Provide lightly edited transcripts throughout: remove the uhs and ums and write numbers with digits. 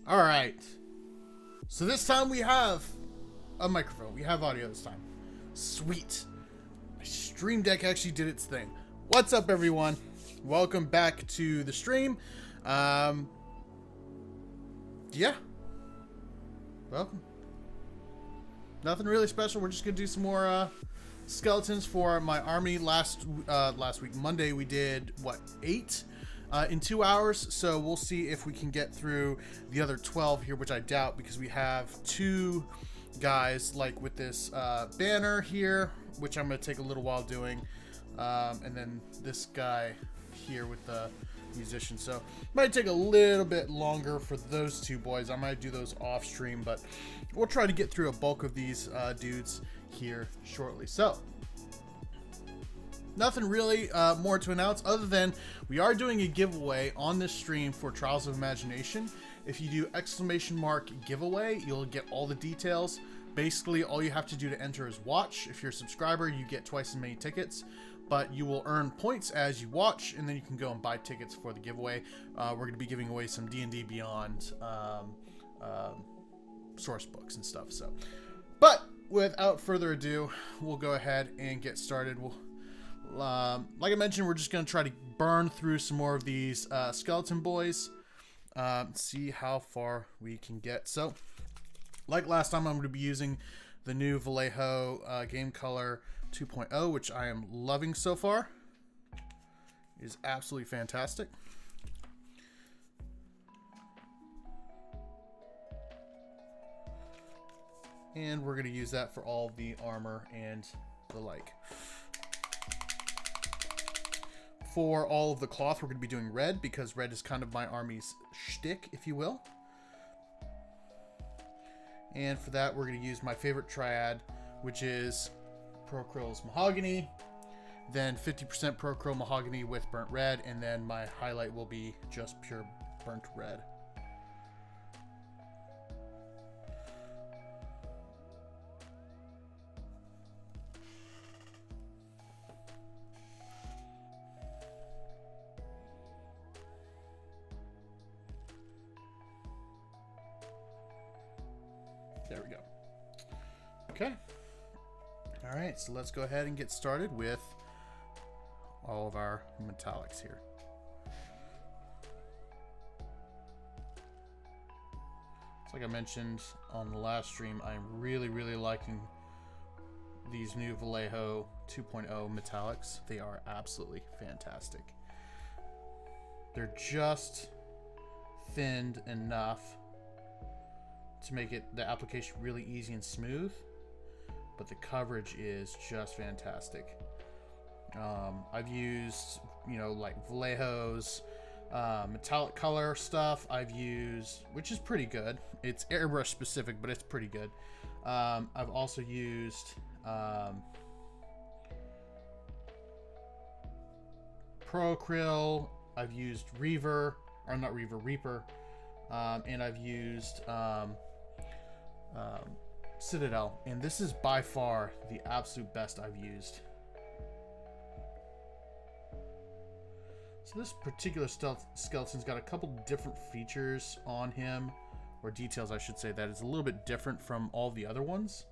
All right. So this time we have a microphone. We have audio this time. Sweet. My Stream Deck actually did its thing. What's up, everyone? Welcome back to the stream. Yeah. Welcome. Nothing really special. We're just gonna do some more skeletons for my army. Last week, Monday, we did what, 8 in 2 hours. So we'll see if we can get through the other 12 here, which I doubt because we have 2 guys like with this banner here, which I'm gonna take a little while doing, and then this guy here with the musician. So might take a little bit longer for those 2 boys. I might do those off stream, but we'll try to get through a bulk of these dudes here shortly. So nothing really more to announce other than we are doing a giveaway on this stream for Trials of Imagination. If you do ! giveaway, you'll get all the details. Basically, all you have to do to enter is watch. If you're a subscriber, you get twice as many tickets, but you will earn points as you watch, and then you can go and buy tickets for the giveaway. We're going to be giving away some D&D Beyond source books and stuff. So, but without further ado, we'll go ahead and get started. Like I mentioned, we're just going to try to burn through some more of these skeleton boys, see how far we can get. So, like last time, I'm going to be using the new Vallejo Game Color 2.0, which I am loving so far. It is absolutely fantastic. And we're going to use that for all the armor and the like. For all of the cloth, we're going to be doing red because red is kind of my army's shtick, if you will. And for that, we're going to use my favorite triad, which is Procryl's Mahogany, then 50% Procryl Mahogany with burnt red, and then my highlight will be just pure burnt red. There we go. Okay. All right, so let's go ahead and get started with all of our metallics here. So like I mentioned on the last stream, I'm really liking these new Vallejo 2.0 metallics. They are absolutely fantastic. They're just thinned enough to make the application really easy and smooth, but the coverage is just fantastic. I've used, like Vallejo's metallic color stuff. I've used, which is pretty good. It's airbrush specific, but it's pretty good. I've also used Procryl. I've used Reaper, and I've used Citadel, and this is by far the absolute best I've used. So this particular skeleton's got a couple different features on him, or details I should say, that is a little bit different from all the other ones.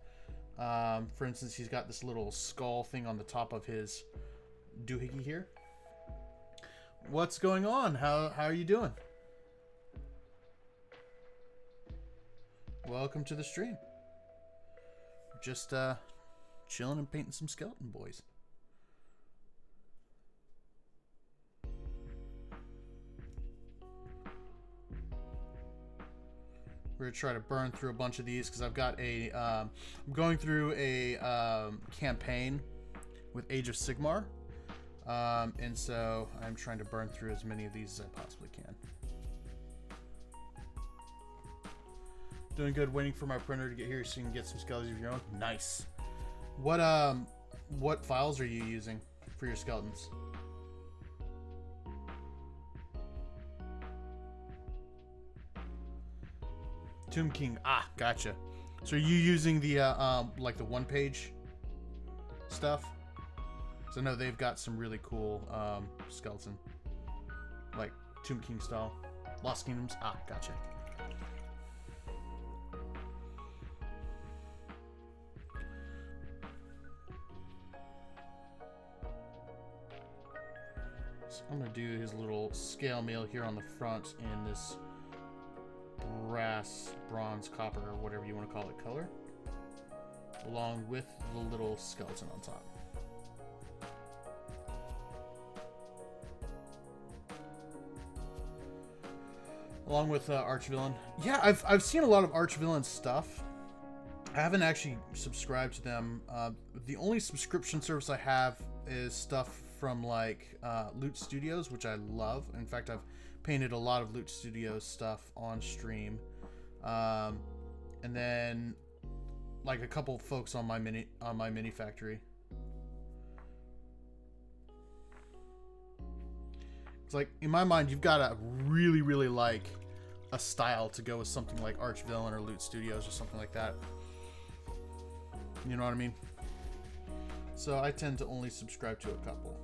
For instance, he's got this little skull thing on the top of his doohickey here. What's going on? How are you doing? Welcome to the stream. Just chilling and painting some skeleton boys. We're gonna try to burn through a bunch of these because I've got I'm going through a campaign with Age of Sigmar, and so I'm trying to burn through as many of these as I possibly can. Doing good, waiting for my printer to get here so you can get some skeletons of your own. Nice. What files are you using for your skeletons? Tomb King. Ah, gotcha. So are you using the like the 1-page stuff? So I know they've got some really cool skeleton, like Tomb King style. Lost Kingdoms. Ah, gotcha. So I'm going to do his little scale mail here on the front in this brass, bronze, copper, or whatever you want to call it color, along with the little skeleton on top. Along with Archvillain. Yeah, I've seen a lot of Archvillain stuff. I haven't actually subscribed to them. The only subscription service I have is stuff from like Loot Studios, which I love. In fact, I've painted a lot of Loot Studios stuff on stream. And then like a couple folks on my mini factory. It's like, in my mind, you've got to really, really like a style to go with something like Archvillain or Loot Studios or something like that. You know what I mean? So I tend to only subscribe to a couple.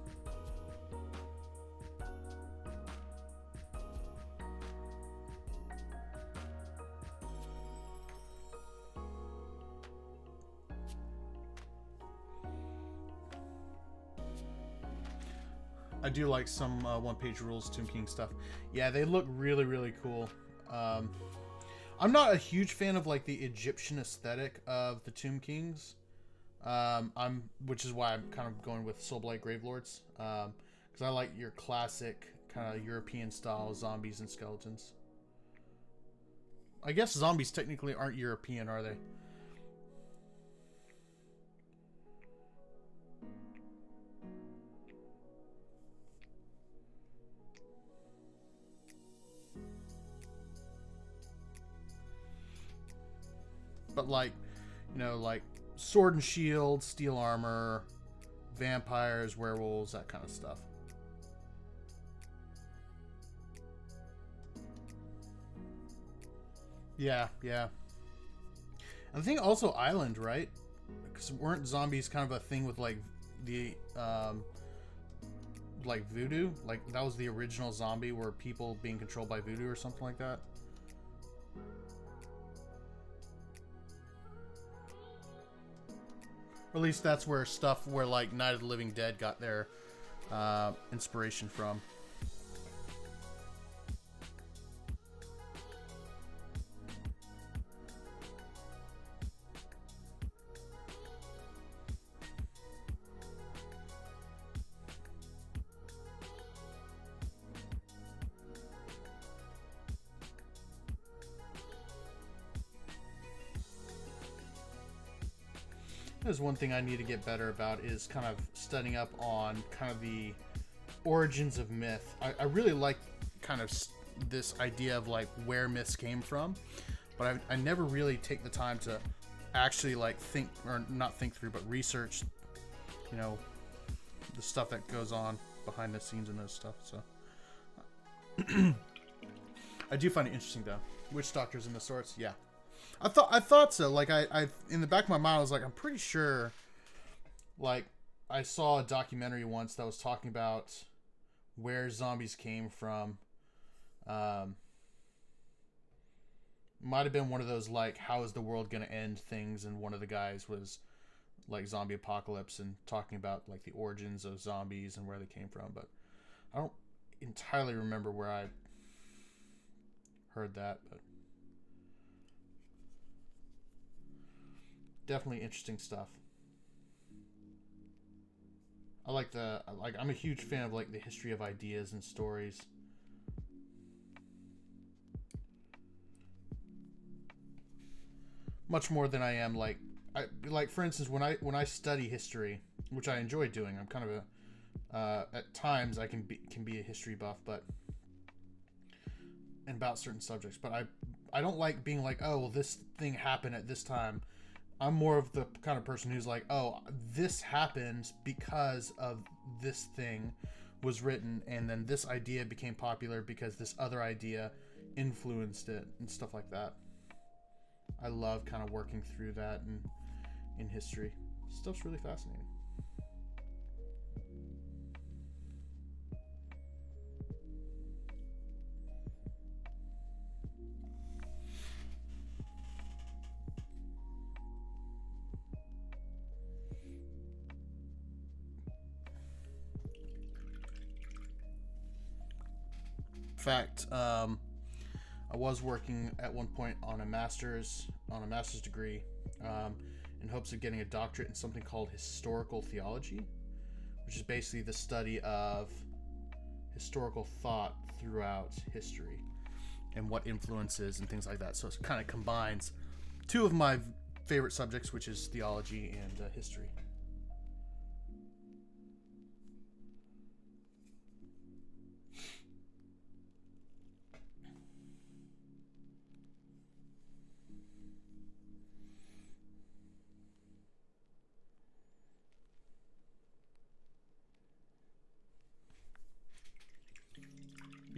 I do like some one-page rules Tomb King stuff. Yeah, they look really, really cool. I'm not a huge fan of like the Egyptian aesthetic of the Tomb Kings. Which is why I'm kind of going with Soulblight Gravelords. Because I like your classic kind of European style zombies and skeletons. I guess zombies technically aren't European, are they? But like, you know, like sword and shield, steel armor, vampires, werewolves, that kind of stuff. Yeah, yeah. And I think also Island, right? Because weren't zombies kind of a thing with like the like voodoo? Like that was the original zombie, were people being controlled by voodoo or something like that? Or at least that's where stuff where like Night of the Living Dead got their inspiration from. There's one thing I need to get better about is kind of studying up on kind of the origins of myth. I really like kind of this idea of like where myths came from, but I never really take the time to actually like think, or not think through, but research, you know, the stuff that goes on behind the scenes and those stuff. So I do find it interesting though. Witch doctors and the sorts, yeah. I thought so. Like I in the back of my mind, I was like, I'm pretty sure. Like I saw a documentary once that was talking about where zombies came from. Might have been one of those like, how is the world gonna end things, and one of the guys was like zombie apocalypse and talking about like the origins of zombies and where they came from. But I don't entirely remember where I heard that, but. Definitely interesting stuff. I'm a huge fan of like the history of ideas and stories. Much more than I am like for instance when I study history, which I enjoy doing. I'm kind of a at times I can be a history buff, but and about certain subjects, but I don't like being like, oh well, this thing happened at this time. I'm more of the kind of person who's like, oh, this happens because of this thing was written, and then this idea became popular because this other idea influenced it, and stuff like that. I love kind of working through that in history. Stuff's really fascinating. fact, I was working at one point on a master's degree, in hopes of getting a doctorate in something called historical theology, which is basically the study of historical thought throughout history and what influences and things like that. So it kind of combines two of my favorite subjects, which is theology and history.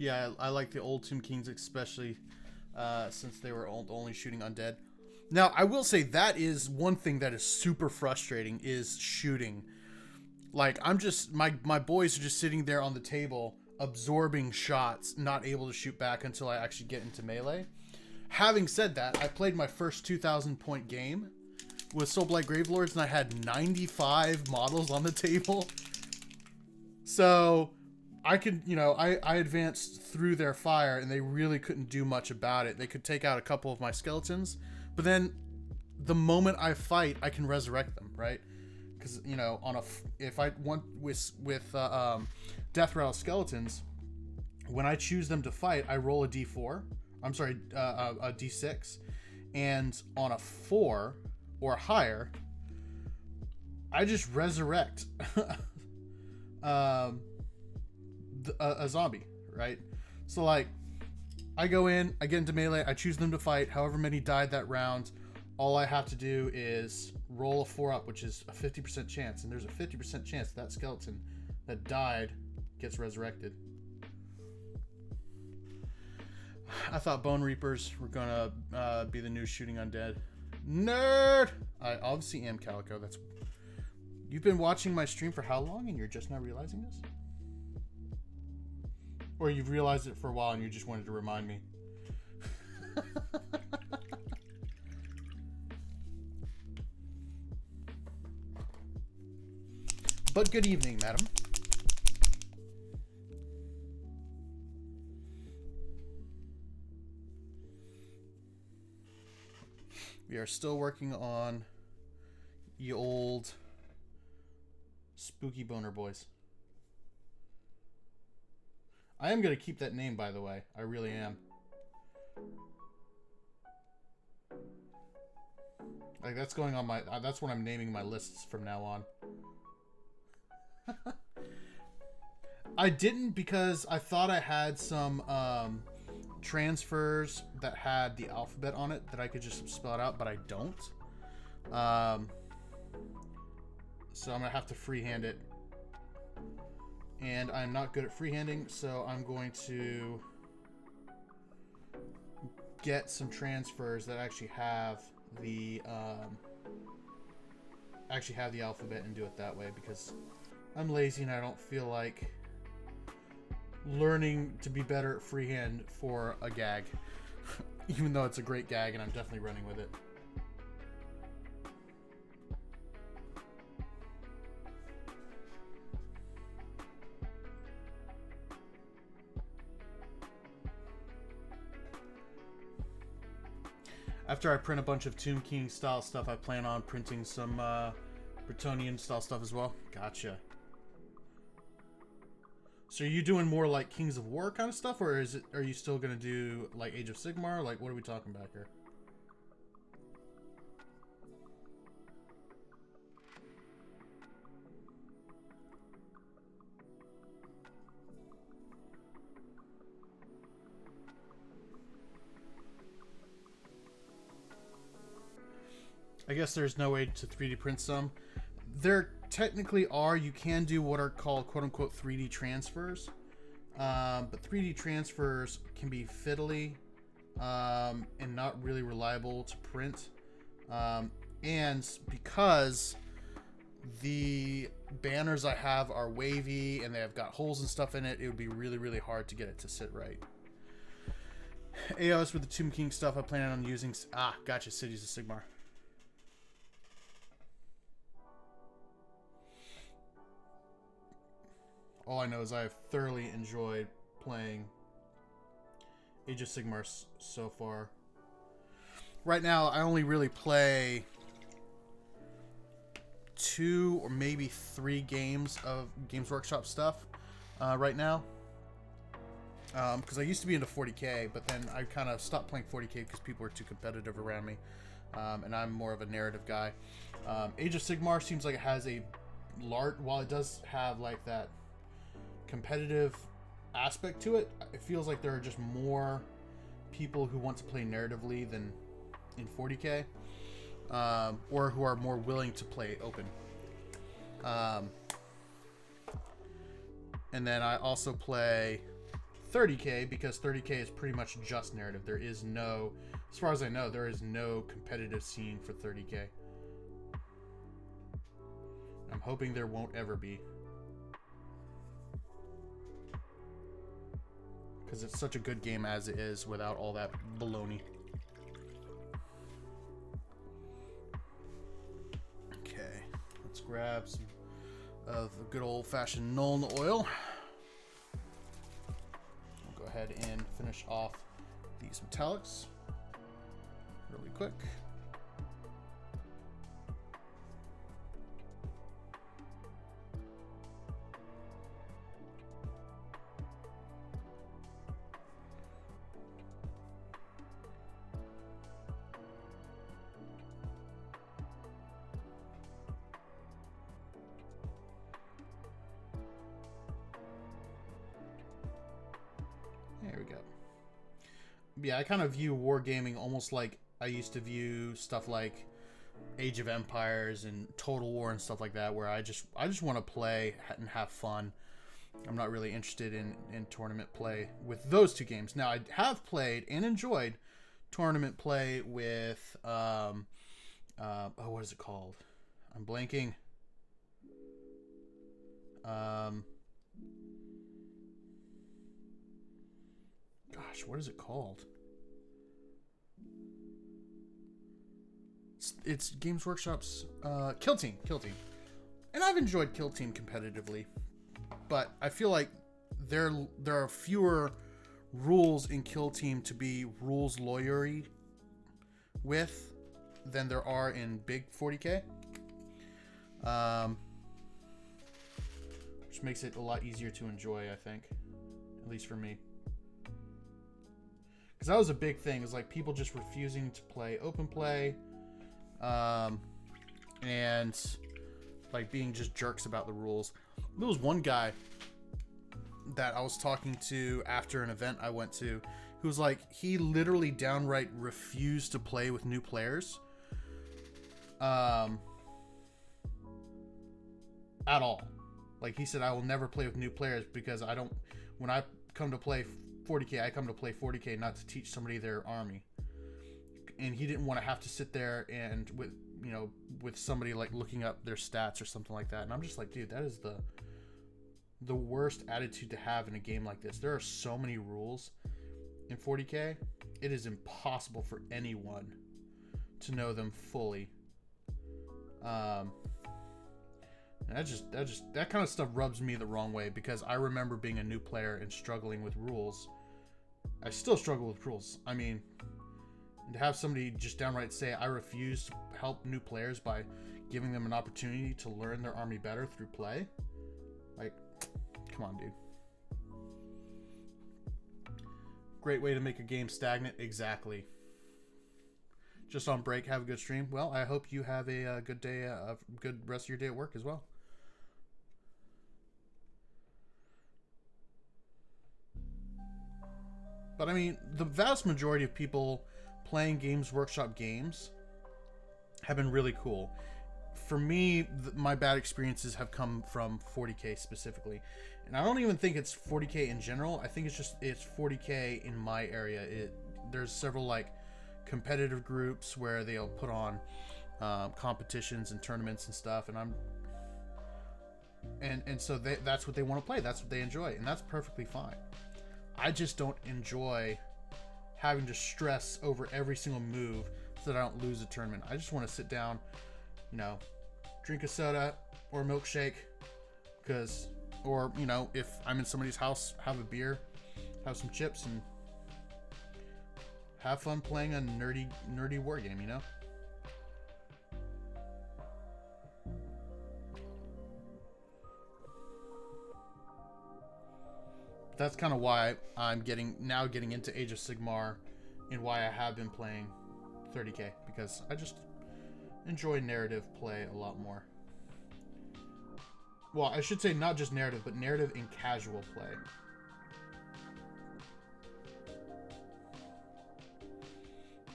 Yeah, I like the old Tomb Kings, especially since they were only shooting undead. Now, I will say that is one thing that is super frustrating is shooting. Like, I'm just, my boys are just sitting there on the table, absorbing shots, not able to shoot back until I actually get into melee. Having said that, I played my first 2,000 point game with Soulblight Gravelords, and I had 95 models on the table. So I could, I advanced through their fire, and they really couldn't do much about it. They could take out a couple of my skeletons, but then the moment I fight, I can resurrect them, right? Because if I want with Death Rattle skeletons, when I choose them to fight, I roll a d4. I'm sorry, a d6, and on a 4 or higher, I just resurrect a zombie, right? So like, I go in, I get into melee, I choose them to fight. However many died that round, all I have to do is roll a 4 up, which is a 50% chance, and there's a 50% chance that skeleton that died gets resurrected. I thought Bone Reapers were gonna be the new shooting undead. Nerd! I obviously am Calico. You've been watching my stream for how long and you're just now realizing this? Or you've realized it for a while and you just wanted to remind me? But good evening, madam. We are still working on the old Spooky Boner Boys. I am going to keep that name, by the way. I really am. Like, that's going on my... that's what I'm naming my lists from now on. I didn't because I thought I had some transfers that had the alphabet on it that I could just spell it out, but I don't. So I'm going to have to freehand it. And I'm not good at freehanding, so I'm going to get some transfers that actually have the alphabet and do it that way, because I'm lazy and I don't feel like learning to be better at freehand for a gag. Even though it's a great gag and I'm definitely running with it. After I print a bunch of Tomb King style stuff, I plan on printing some Bretonnian style stuff as well. Gotcha. So are you doing more like Kings of War kind of stuff, or are you still gonna do like Age of Sigmar? Like, what are we talking about here? I guess there's no way to 3D print some. There technically are. You can do what are called quote-unquote 3D transfers. But 3D transfers can be fiddly and not really reliable to print. And because the banners I have are wavy and they have got holes and stuff in it, it would be really, really hard to get it to sit right. AOS with the Tomb King stuff I plan on using... Ah, gotcha, Cities of Sigmar. All I know is I have thoroughly enjoyed playing Age of Sigmar so far. Right now, I only really play 2 or maybe 3 games of Games Workshop stuff right now. Because I used to be into 40k, but then I kind of stopped playing 40k because people were too competitive around me, and I'm more of a narrative guy. Age of Sigmar seems like it has a while it does have like that competitive aspect to it, it feels like there are just more people who want to play narratively than in 40k, or who are more willing to play open. And then I also play 30k because 30k is pretty much just narrative. There is no, as far as I know, there is no competitive scene for 30k. I'm hoping there won't ever be, because it's such a good game as it is without all that baloney. Okay, let's grab some of the good old-fashioned Nuln Oil. We'll go ahead and finish off these metallics really quick. There we go. Yeah, I kind of view wargaming almost like I used to view stuff like Age of Empires and Total War and stuff like that, where I just want to play and have fun. I'm not really interested in tournament play with those two games. Now, I have played and enjoyed tournament play with oh, what is it called? I'm blanking. Gosh, what is it called? It's Games Workshop's Kill Team. And I've enjoyed Kill Team competitively, but I feel like there are fewer rules in Kill Team to be rules lawyery with than there are in big 40k. Which makes it a lot easier to enjoy, I think, at least for me. Because that was a big thing, is like people just refusing to play open play, and like being just jerks about the rules. There was one guy that I was talking to after an event I went to who was like, he literally downright refused to play with new players at all. Like, he said, I will never play with new players because I don't, when I come to play 40k, I come to play 40k, not to teach somebody their army. And he didn't want to have to sit there and with somebody like looking up their stats or something like that. And I'm just like, dude, that is the worst attitude to have in a game like this. There are so many rules in 40k. It is impossible for anyone to know them fully. And that kind of stuff rubs me the wrong way, because I remember being a new player and struggling with rules. I still struggle with rules. I mean, and to have somebody just downright say, I refuse to help new players by giving them an opportunity to learn their army better through play. Like, come on, dude. Great way to make a game stagnant. Exactly. Just on break, have a good stream. Well, I hope you have a good day, a good rest of your day at work as well. But I mean, the vast majority of people playing Games Workshop games have been really cool. For me, my bad experiences have come from 40k specifically. And I don't even think it's 40k in general. I think it's 40k in my area. There's several like competitive groups where they'll put on competitions and tournaments and stuff, and so that's what they want to play. That's what they enjoy, and that's perfectly fine. I just don't enjoy having to stress over every single move so that I don't lose a tournament. I just want to sit down, drink a soda or a milkshake, or if I'm in somebody's house, have a beer, have some chips, and have fun playing a nerdy war game, you know? That's kind of why I'm getting into Age of Sigmar, and why I have been playing 30K, because I just enjoy narrative play a lot more. Well, I should say not just narrative, but narrative in casual play.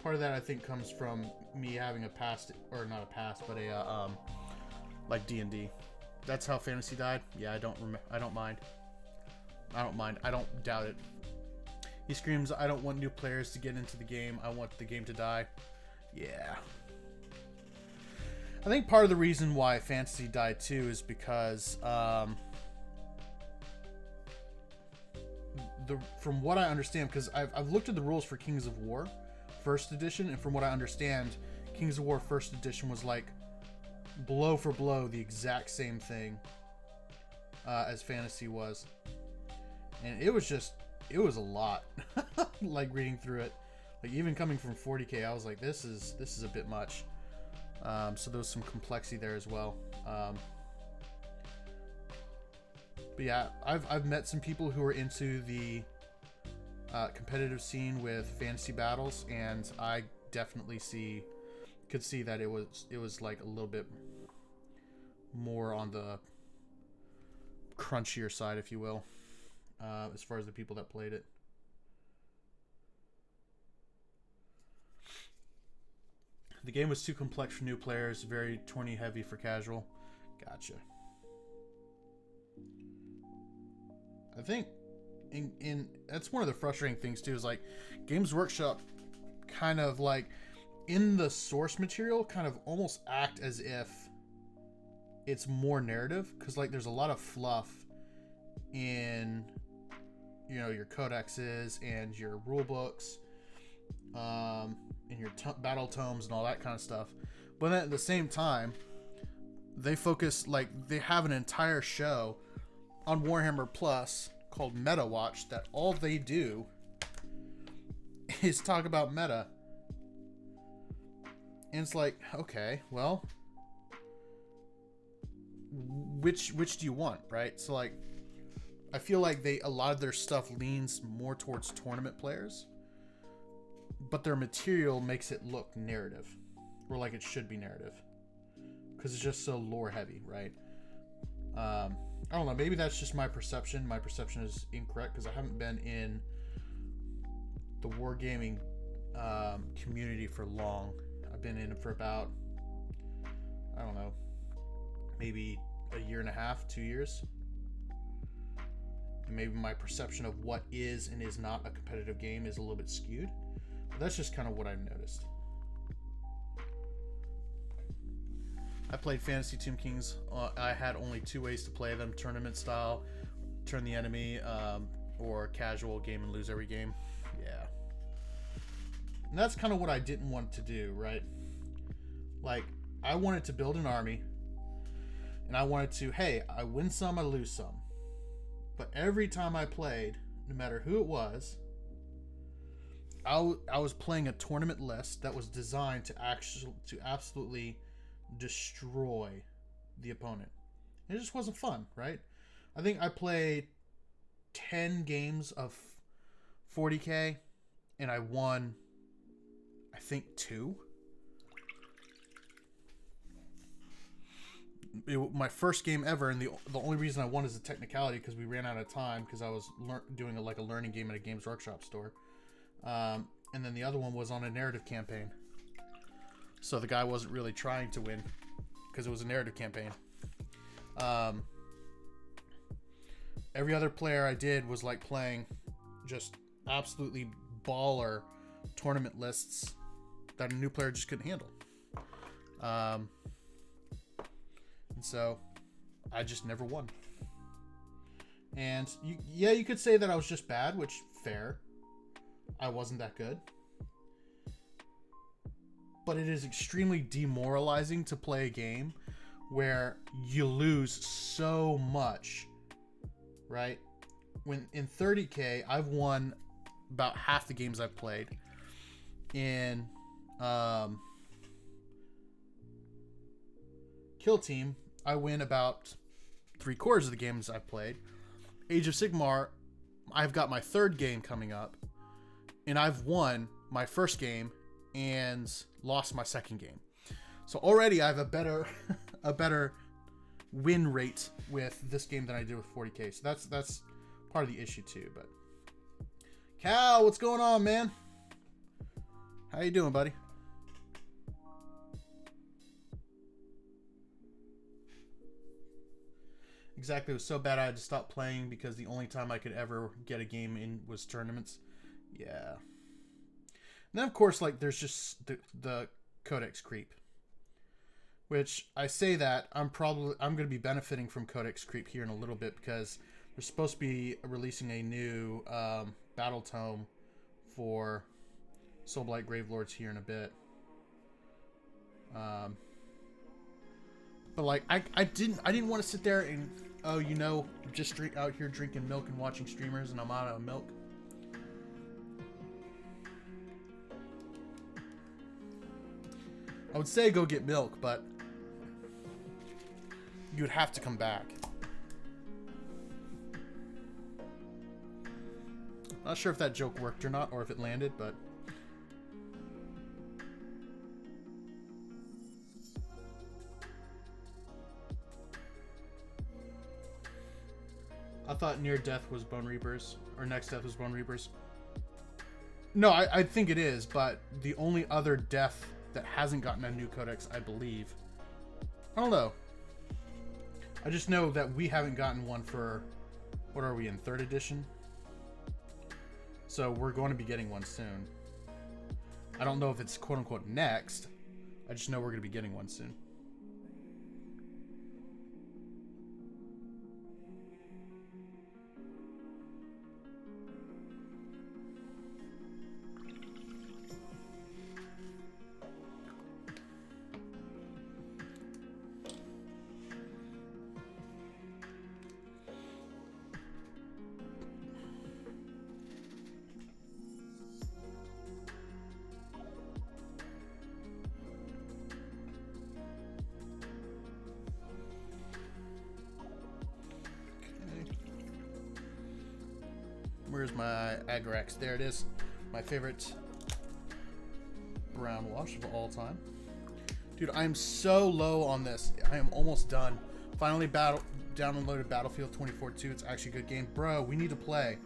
Part of that, I think, comes from me having a past, or not a past, but a like D&D. That's how fantasy died. Yeah, I don't mind. I don't doubt it. He screams, "I don't want new players to get into the game. I want the game to die." Yeah. I think part of the reason why fantasy died too is because from what I understand, because I've looked at the rules for Kings of War First Edition, and from what I understand, Kings of War First Edition was like blow for blow the exact same thing as fantasy was, and it was a lot. Like reading through it, like even coming from 40K, I was like, this is a bit much. So there was some complexity there as well. But yeah, I've met some people who are into the competitive scene with fantasy battles, and I definitely could see that it was like a little bit more on the crunchier side, if you will, as far as the people that played it. The game was too complex for new players, very tourney heavy for casual. Gotcha. I think in that's one of the frustrating things too, is like Games Workshop kind of like in the source material kind of almost act as if it's more narrative, because like there's a lot of fluff in, you know, your codexes and your rule books, and your battle tomes and all that kind of stuff. But then at the same time, they focus, like they have an entire show on Warhammer Plus called Meta Watch that all they do is talk about meta. And it's like, okay, well, which do you want, right? So like, I feel like a lot of their stuff leans more towards tournament players, but their material makes it look narrative, or like it should be narrative, because it's just so lore heavy, right? I don't know, maybe that's just my perception. My perception is incorrect, because I haven't been in the wargaming community for long. I've been in it for about, I don't know, maybe a year and a half, 2 years. And maybe my perception of what is and is not a competitive game is a little bit skewed. But that's just kind of what I've noticed. I played Fantasy Tomb Kings. I had only 2 ways to play them: tournament style, turn the enemy, or casual, game and lose every game. Yeah. And that's kind of what I didn't want to do, right? Like, I wanted to build an army, and I wanted to, hey, I win some, I lose some. But every time I played, no matter who it was, I was playing a tournament list that was designed to absolutely destroy the opponent. It just wasn't fun, right? I think I played 10 games of 40K, and I won, I think, 2. My first game ever, and the only reason I won is a technicality, because we ran out of time, because I was doing a learning game at a Games Workshop store. And then the other one was on a narrative campaign. So the guy wasn't really trying to win, because it was a narrative campaign. Every other player I did was like playing just absolutely baller tournament lists that a new player just couldn't handle. And so I just never won. And you could say that I was just bad, which, fair. I wasn't that good. But it is extremely demoralizing to play a game where you lose so much, right? When in 30K, I've won about half the games I've played. in Kill Team, I win about 3/4 of the games I've played. Age of Sigmar, I've got my 3rd game coming up, and I've won my 1st game and lost my 2nd game. So already I have a better a better win rate with this game than I do with 40k. So that's part of the issue too. But Cal, what's going on, man? How you doing, buddy? Exactly. It was so bad I had to stop playing because the only time I could ever get a game in was tournaments. Yeah. And then, of course, like, there's just the codex creep. Which, I say that, I'm going to be benefiting from codex creep here in a little bit because they're supposed to be releasing a new battle tome for Soulblight Gravelords here in a bit. But like I didn't want to sit there and just out here drinking milk and watching streamers and I'm out of milk. I would say go get milk, but you would have to come back. Not sure if that joke worked or not, or if it landed, but I thought Near Death was Bone Reapers, or Next Death was Bone Reapers. No, I think it is, but the only other death that hasn't gotten a new codex, I believe. I don't know. I just know that we haven't gotten one for, what are we in, 3rd edition? So we're going to be getting one soon. I don't know if it's quote-unquote next. I just know we're going to be getting one soon. Where's my Agrax? There it is. My favorite brown wash of all time. Dude, I'm so low on this. I am almost done. Finally downloaded Battlefield 2042. It's actually a good game. Bro, we need to play.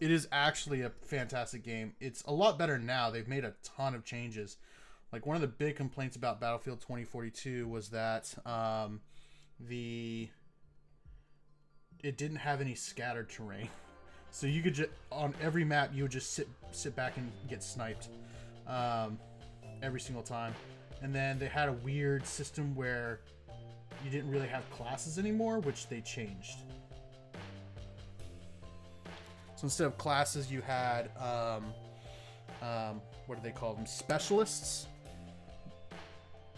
It is actually a fantastic game. It's a lot better now. They've made a ton of changes. Like, one of the big complaints about Battlefield 2042 was that it didn't have any scattered terrain. So you could just, on every map, you would just sit back and get sniped every single time. And then they had a weird system where you didn't really have classes anymore, which they changed. So instead of classes, you had, what do they call them? Specialists.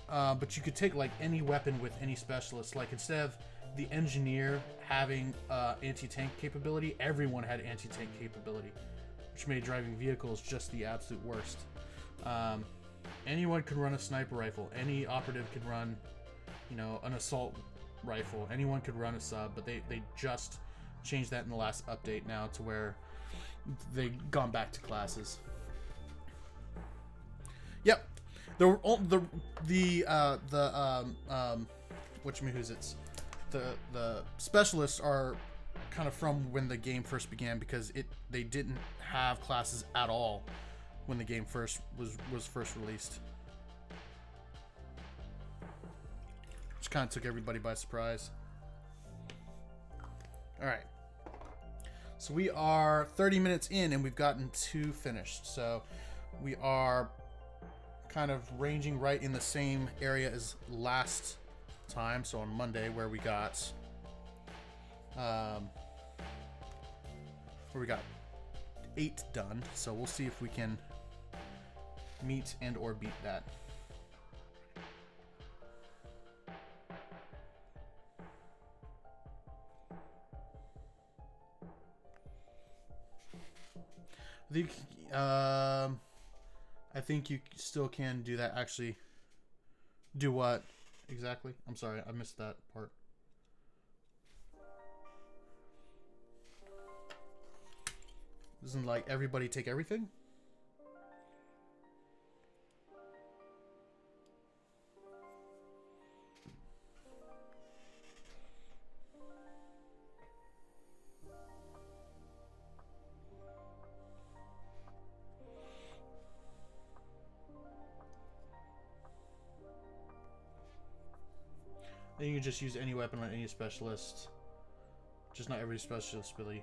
But you could take like any weapon with any specialist. Like, instead of the engineer having anti-tank capability, everyone had anti-tank capability, which made driving vehicles just the absolute worst. Anyone could run a sniper rifle. Any operative could run, an assault rifle. Anyone could run a sub, but they just changed that in the last update now to where they've gone back to classes. Yep. The specialists are kind of from when the game first began, because they didn't have classes at all when the game was first released, which kind of took everybody by surprise. All right, so we are 30 minutes in and we've gotten 2 finished, so we are kind of ranging right in the same area as last time. So on Monday, where we got 8 done, so we'll see if we can meet and or beat that. I think you still can do that. Actually, do what exactly? I'm sorry, I missed that part. Doesn't like everybody take everything? Then you can just use any weapon on any specialist. Just not every specialist, Billy.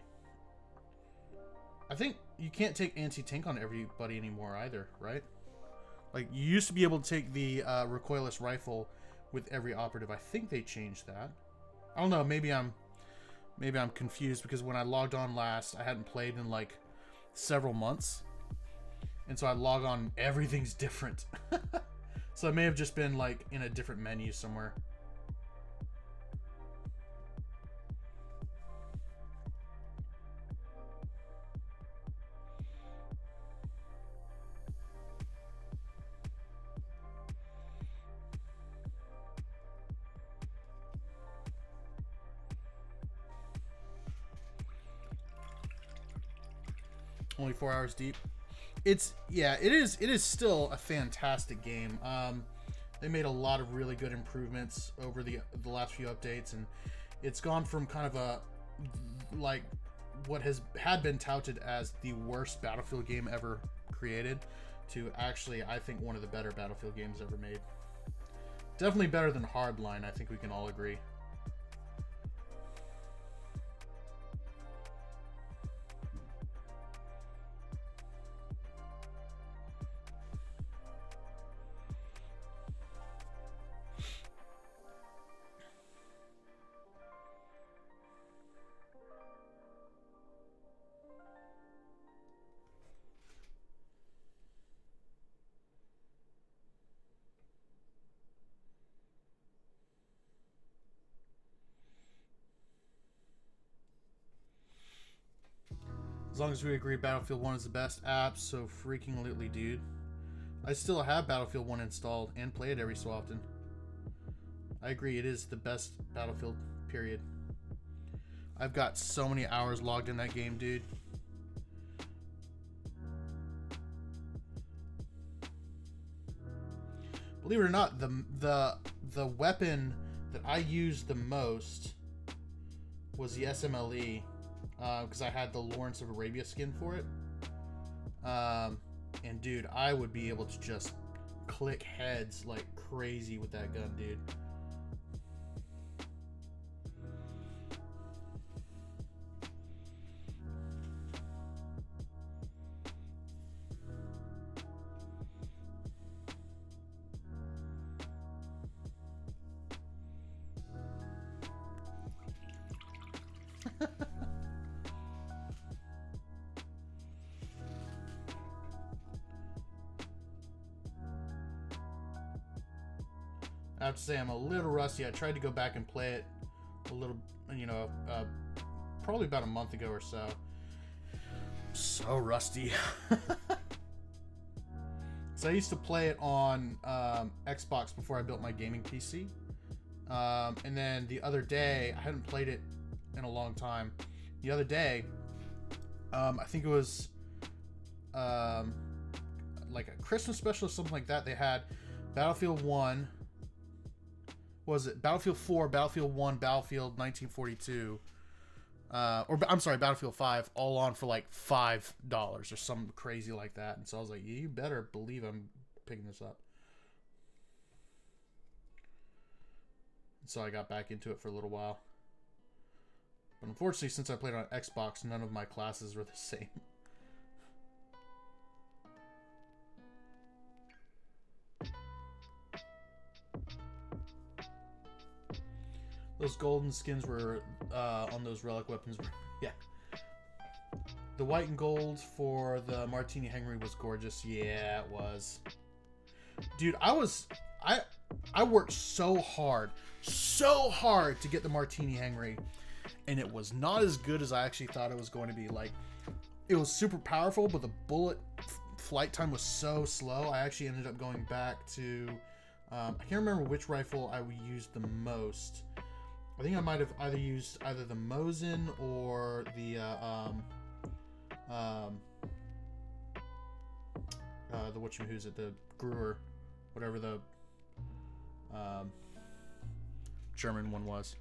I think you can't take anti-tank on everybody anymore either, right? Like, you used to be able to take the recoilless rifle with every operative. I think they changed that. I don't know. Maybe I'm confused because when I logged on last, I hadn't played in like several months, and so I log on, everything's different. So it may have just been like in a different menu somewhere. Only 4 hours deep. It is still a fantastic game. They made a lot of really good improvements over the last few updates, and it's gone from kind of a like what had been touted as the worst Battlefield game ever created to actually, I think, one of the better Battlefield games ever made. Definitely better than Hardline, I think we can all agree. As long as we agree Battlefield 1 is the best app, so freaking lately, dude. I still have Battlefield 1 installed and play it every so often. I agree, it is the best Battlefield, period. I've got so many hours logged in that game, dude. Believe it or not, the weapon that I used the most was the SMLE. Because I had the Lawrence of Arabia skin for it. And dude, I would be able to just click heads like crazy with that gun, dude. I have to say I'm a little rusty. I tried to go back and play it a little, probably about a month ago or so. So rusty. So I used to play it on Xbox before I built my gaming PC. And then the other day, I hadn't played it in a long time. The other day, I think it was like a Christmas special or something like that. They had Battlefield 1. Was it Battlefield 4, Battlefield 1, Battlefield 1942, or I'm sorry, Battlefield 5, all on for like $5 or something crazy like that. And so I was like, you better believe I'm picking this up. And so I got back into it for a little while. But unfortunately, since I played on Xbox, none of my classes were the same. Those golden skins were on those relic weapons. Yeah. The white and gold for the Martini Henry was gorgeous. Yeah, it was. Dude, I worked so hard to get the Martini Henry, and it was not as good as I actually thought it was going to be. Like, it was super powerful, but the bullet flight time was so slow, I actually ended up going back to, I can't remember which rifle I used the most. I think I might have either used the Mosin or the whatchamahoo's it, the Gruer, whatever the German one was.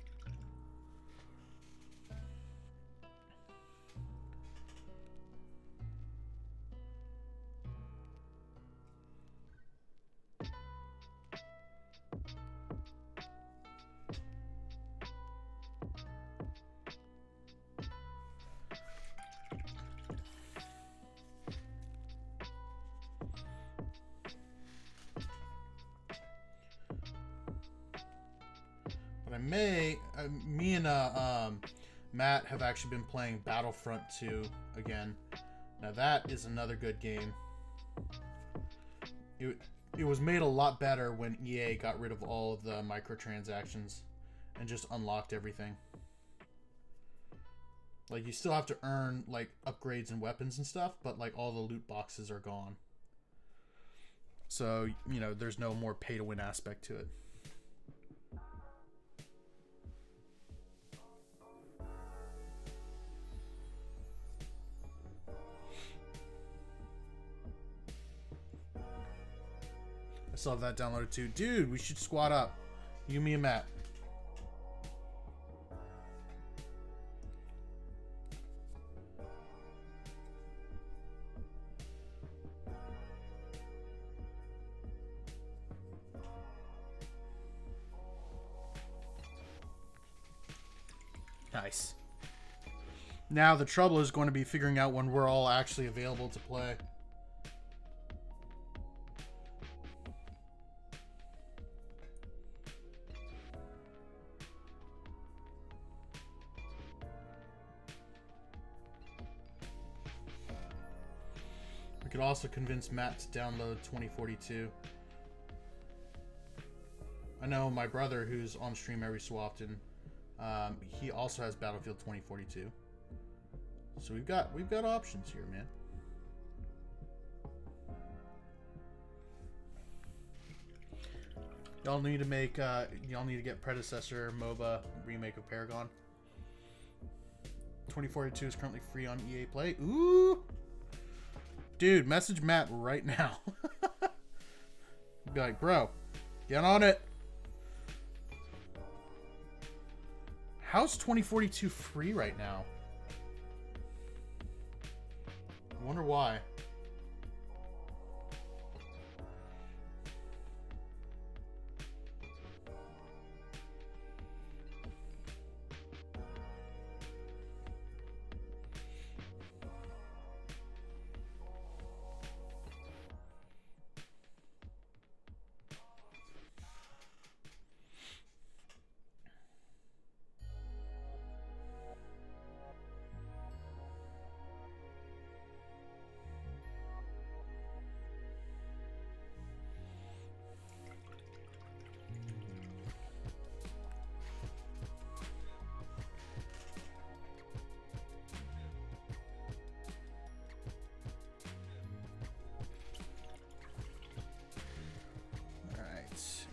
Me and Matt have actually been playing Battlefront 2 again. Now that is another good game. It was made a lot better when EA got rid of all of the microtransactions and just unlocked everything. Like, you still have to earn like upgrades and weapons and stuff, but like all the loot boxes are gone. So, you know, there's no more pay to win aspect to it. I still have that downloaded too. Dude, we should squad up. You, me, and Matt. Nice. Now the trouble is going to be figuring out when we're all actually available to play. We could also convince Matt to download 2042. I know my brother, who's on stream every so often, he also has Battlefield 2042. So we've got options here, man. Y'all need to make y'all need to get predecessor MOBA remake of Paragon. 2042 is currently free on EA Play. Ooh. Dude, message Matt right now. Be like, bro, get on it. How's 2042 free right now? I wonder why.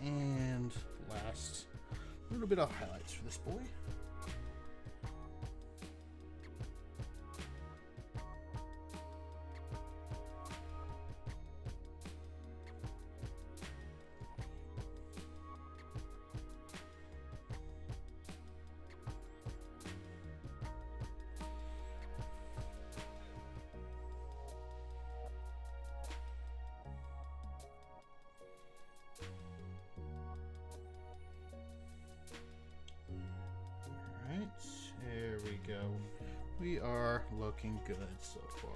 And last, a little bit of highlights for this boy. There we go. We are looking good so far.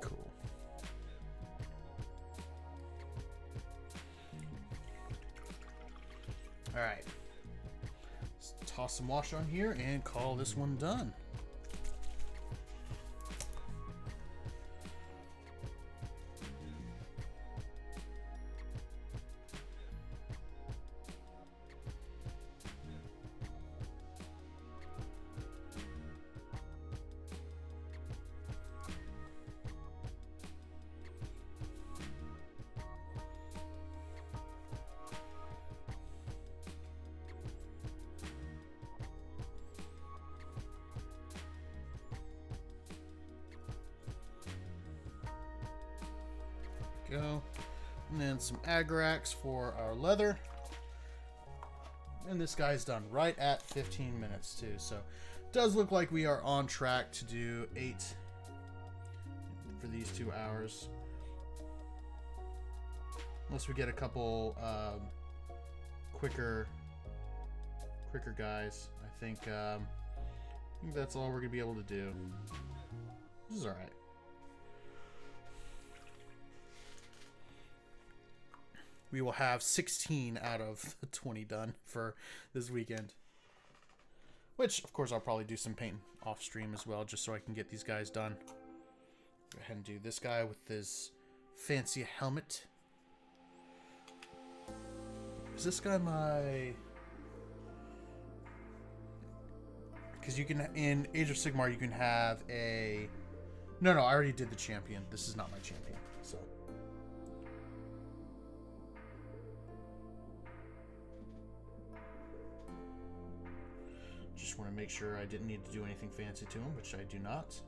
Cool. All right. Let's toss some wash on here and call this one done. go. And then some Agrax for our leather. And this guy's done right at 15 minutes too. So it does look like we are on track to do 8 for these 2 hours. Unless we get a couple quicker guys. I think that's all we're gonna be able to do. This is all right. We will have 16 out of 20 done for this weekend. Which, of course, I'll probably do some painting off stream as well, just so I can get these guys done. Go ahead and do this guy with his fancy helmet. Is this guy my... Because you can, in Age of Sigmar, you can have a... No, I already did the champion. This is not my champion, so... Just want to make sure I didn't need to do anything fancy to him, which I do not.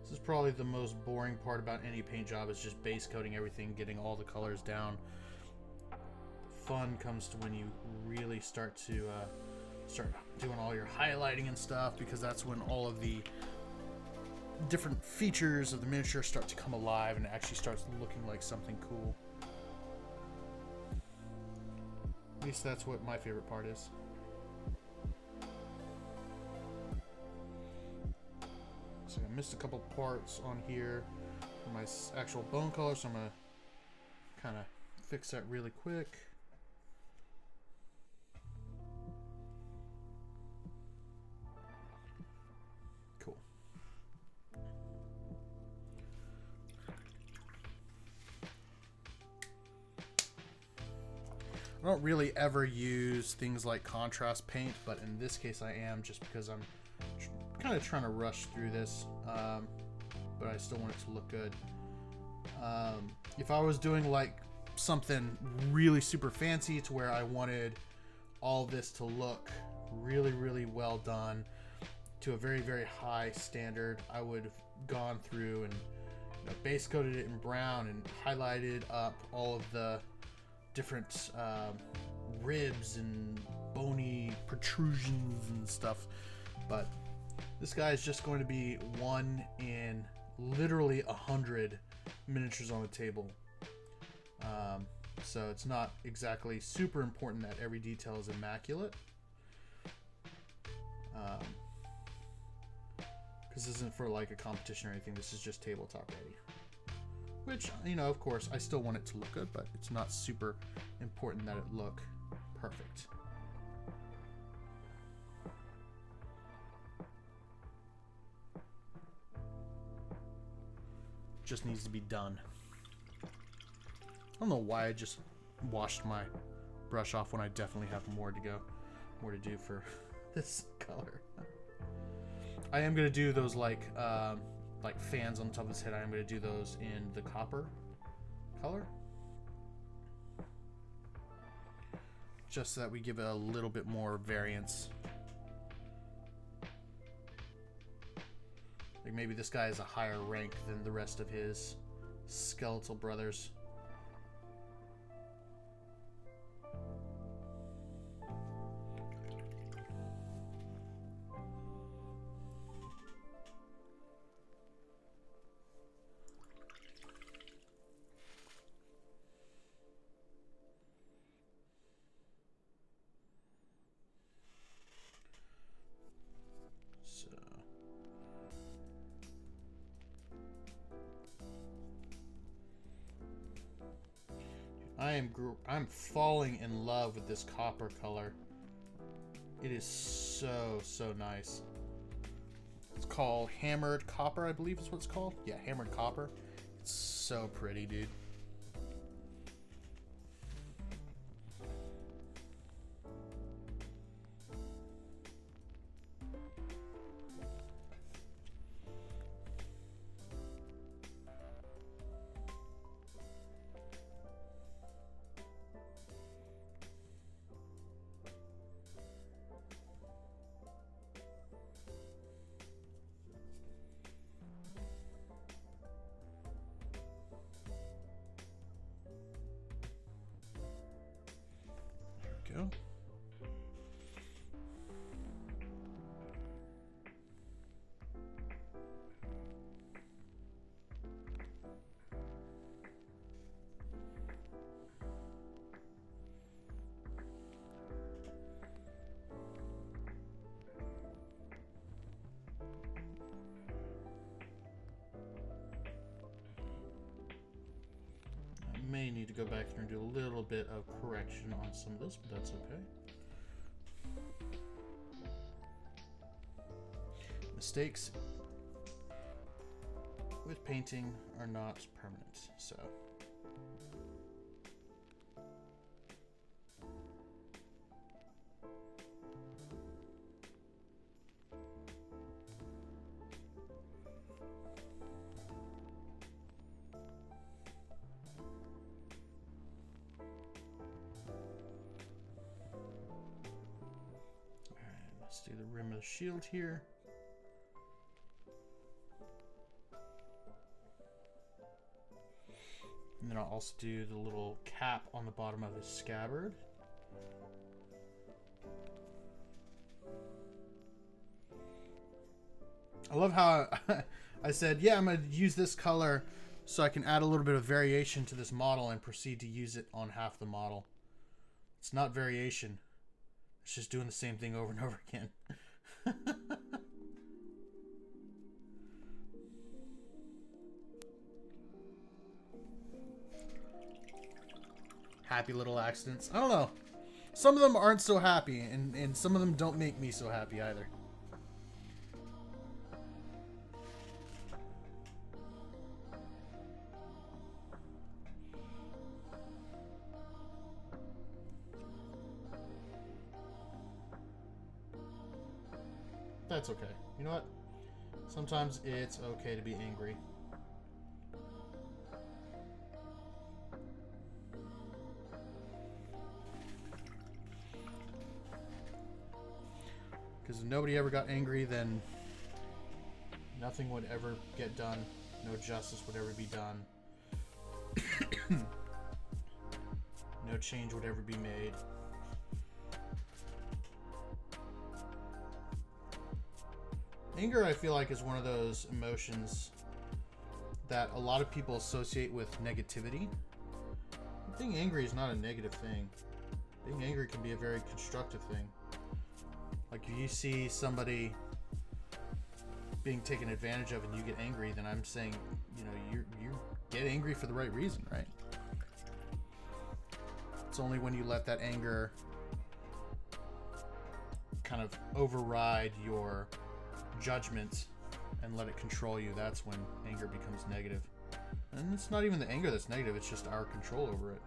This is probably the most boring part about any paint job, is just base coating everything, getting all the colors down. The fun comes to when you really start to start doing all your highlighting and stuff, because that's when all of the different features of the miniature start to come alive and it actually starts looking like something cool. At least that's what my favorite part is. So I missed a couple parts on here for my actual bone color, so I'm going to kind of fix that really quick. Cool. I don't really ever use things like contrast paint, but in this case I am, just because I'm kind of trying to rush through this, but I still want it to look good. If I was doing like something really super fancy to where I wanted all this to look really, really well done to a very, very high standard, I would have gone through and base coated it in brown and highlighted up all of the different ribs and bony protrusions and stuff. But this guy is just going to be one in literally 100 miniatures on the table. So it's not exactly super important that every detail is immaculate. Because this isn't for like a competition or anything. This is just tabletop ready. Which, of course, I still want it to look good, but it's not super important that it look perfect. Just needs to be done. I don't know why I just washed my brush off when I definitely have more to go, more to do for this color. I am gonna do those like fans on top of his head. I am gonna do those in the copper color, just so that we give it a little bit more variance. Like maybe this guy is a higher rank than the rest of his skeletal brothers. I'm falling in love with this copper color. It is so nice. It's called Hammered Copper, I believe is what it's called. Yeah, Hammered Copper. It's so pretty, dude. Go. I may need to go back and do a little bit of correction on some of this, but that's okay. Mistakes with painting are not permanent, so. Let's do the rim of the shield here. And then I'll also do the little cap on the bottom of his scabbard. I love how I said, yeah, I'm going to use this color so I can add a little bit of variation to this model and proceed to use it on half the model. It's not variation. It's just doing the same thing over and over again. Happy little accidents. I don't know. Some of them aren't so happy, and some of them don't make me so happy either. That's okay. You know what? Sometimes it's okay to be angry. Because if nobody ever got angry, then nothing would ever get done. No justice would ever be done. No change would ever be made. Anger, I feel like, is one of those emotions that a lot of people associate with negativity. Being angry is not a negative thing. Being angry can be a very constructive thing. Like if you see somebody being taken advantage of and you get angry, then I'm saying, you know, you get angry for the right reason, right? It's only when you let that anger kind of override your judgment and let it control you, that's when anger becomes negative. And it's not even the anger that's negative, it's just our control over it.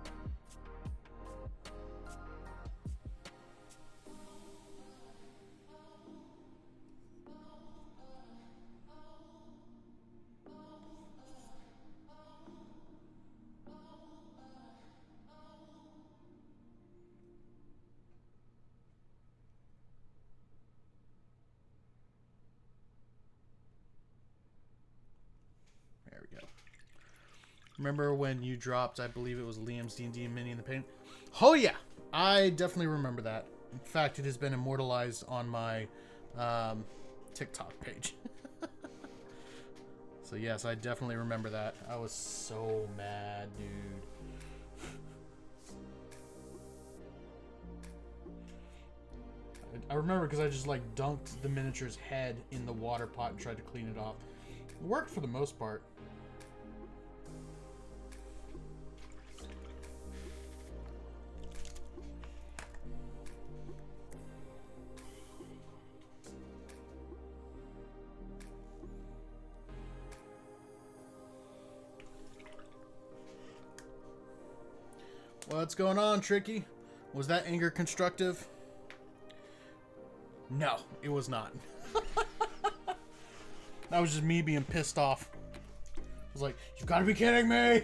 There we go. Remember when you dropped, I believe it was Liam's D&D mini in the paint? Oh yeah! I definitely remember that. In fact, it has been immortalized on my TikTok page. So yes, I definitely remember that. I was so mad, dude. I remember because I just like dunked the miniature's head in the water pot and tried to clean it off. It worked for the most part. What's going on, Tricky? Was that anger constructive? No, it was not. That was just me being pissed off. I was like, you've got to be kidding me!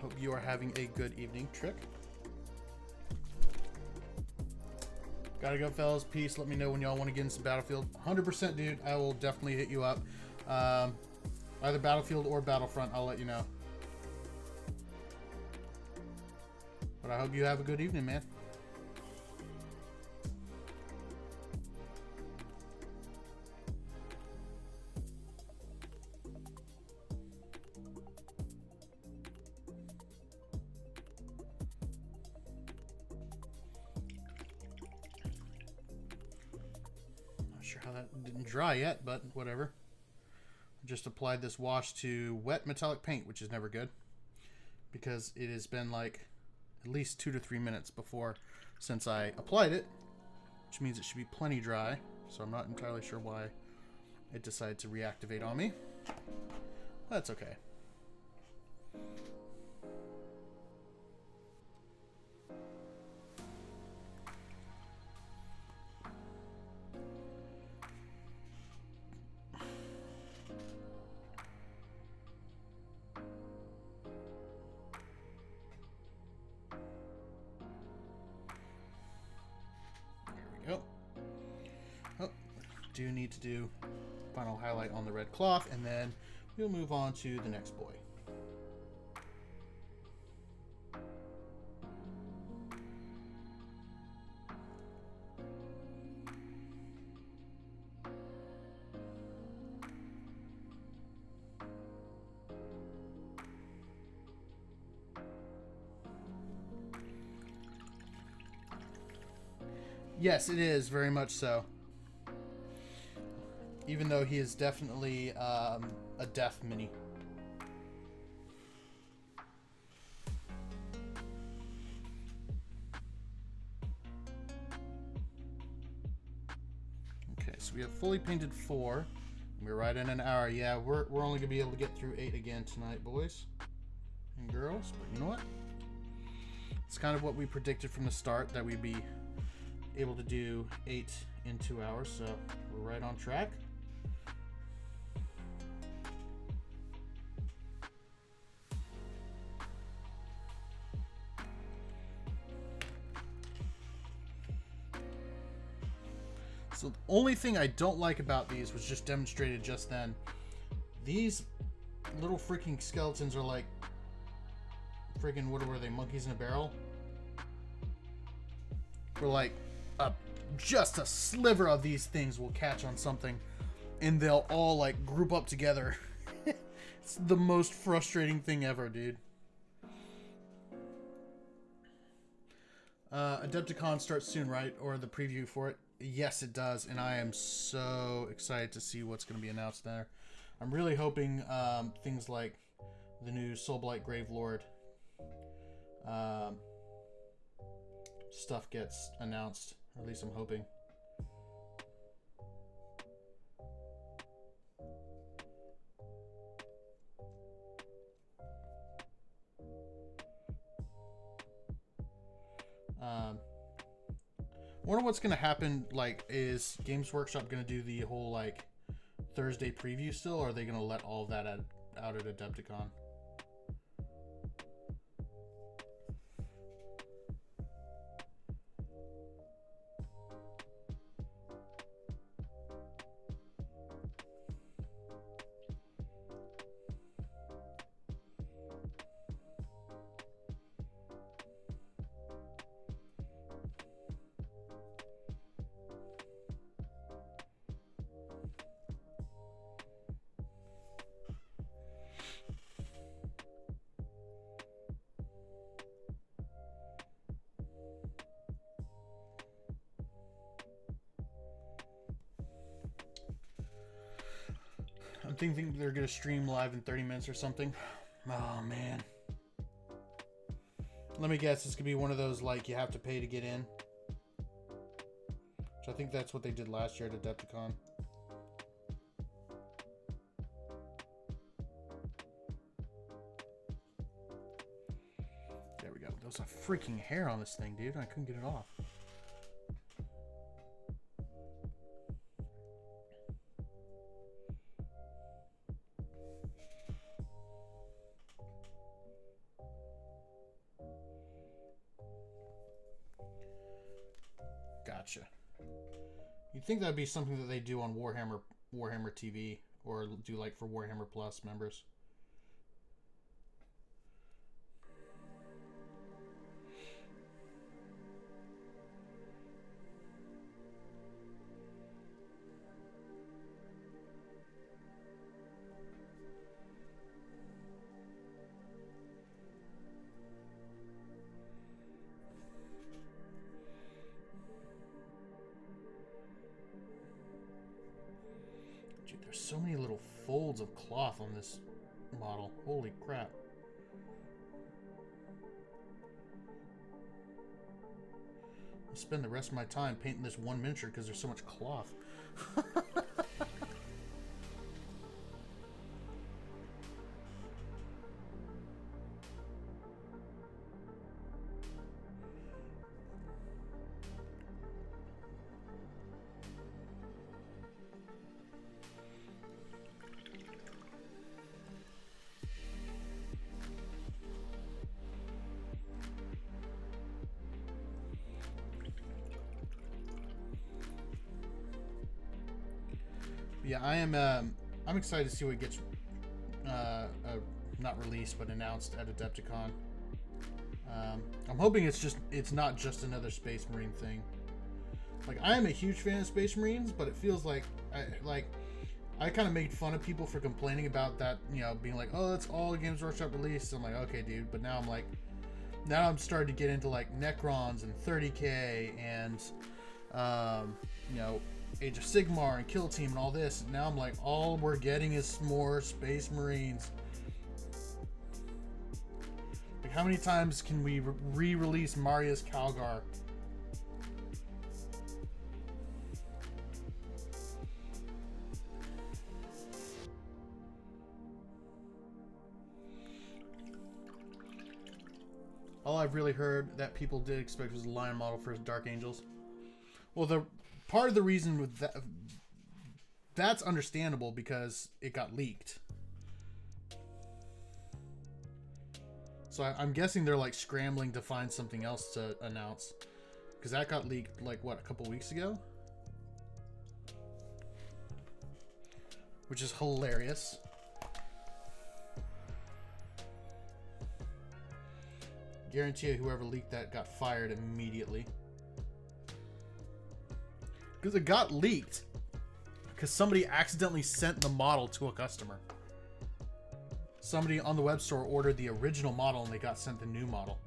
Hope you are having a good evening, Trick. Gotta go, fellas. Peace. Let me know when y'all want to get into Battlefield. 100%, dude. I will definitely hit you up. Either Battlefield or Battlefront, I'll let you know. But I hope you have a good evening, man. Sure how that didn't dry yet, but whatever. Just applied this wash to wet metallic paint, which is never good because it has been like at least 2 to 3 minutes since I applied it, which means it should be plenty dry. So I'm not entirely sure why it decided to reactivate on me. That's okay. Do need to do final highlight on the red cloth, and then we'll move on to the next boy. Yes, it is very much so. Even though he is definitely a death mini. Okay, so we have fully painted 4. We're right in an hour. Yeah, we're only gonna be able to get through 8 again tonight, boys and girls. But you know what? It's kind of what we predicted from the start, that we'd be able to do 8 in 2 hours. So we're right on track. So the only thing I don't like about these was just demonstrated just then. These little freaking skeletons are like freaking, what were they, monkeys in a barrel? We're like just a sliver of these things will catch on something and they'll all like group up together. It's the most frustrating thing ever, dude. Adepticon starts soon, right? Or the preview for it? Yes, it does, and I am so excited to see what's going to be announced there. I'm really hoping things like the new Soulblight Gravelord stuff gets announced, or at least I'm hoping. I wonder what's gonna happen. Like, is Games Workshop gonna do the whole like Thursday preview still, or are they gonna let all of that out at Adepticon? I'm thinking they're gonna stream live in 30 minutes or something. Oh man. Let me guess, this could be one of those like you have to pay to get in. Which I think that's what they did last year at Adepticon. There we go. There was a freaking hair on this thing, dude. I couldn't get it off. Gotcha. You'd think that'd be something that they do on Warhammer TV, or do like for Warhammer Plus members. There's so many little folds of cloth on this model. Holy crap. I'll spend the rest of my time painting this one miniature because there's so much cloth. Yeah, I am. I'm excited to see what gets not released but announced at Adepticon. I'm hoping it's not just another Space Marine thing. Like, I am a huge fan of Space Marines, but it feels like I kind of made fun of people for complaining about that. You know, being like, oh, that's all Games Workshop released. I'm like, okay, dude. But now I'm starting to get into like Necrons and 30K and you know, Age of Sigmar and Kill Team and all this. And now I'm like, all we're getting is more Space Marines. Like, how many times can we re-release Marius Calgar? All I've really heard that people did expect was a Lion model for Dark Angels. Well, the part of the reason with that's understandable because it got leaked. So I'm guessing they're like scrambling to find something else to announce, because that got leaked like what, a couple weeks ago, which is hilarious. Guarantee you, whoever leaked that got fired immediately. Because it got leaked because somebody accidentally sent the model to a customer. Somebody on the web store ordered the original model and they got sent the new model.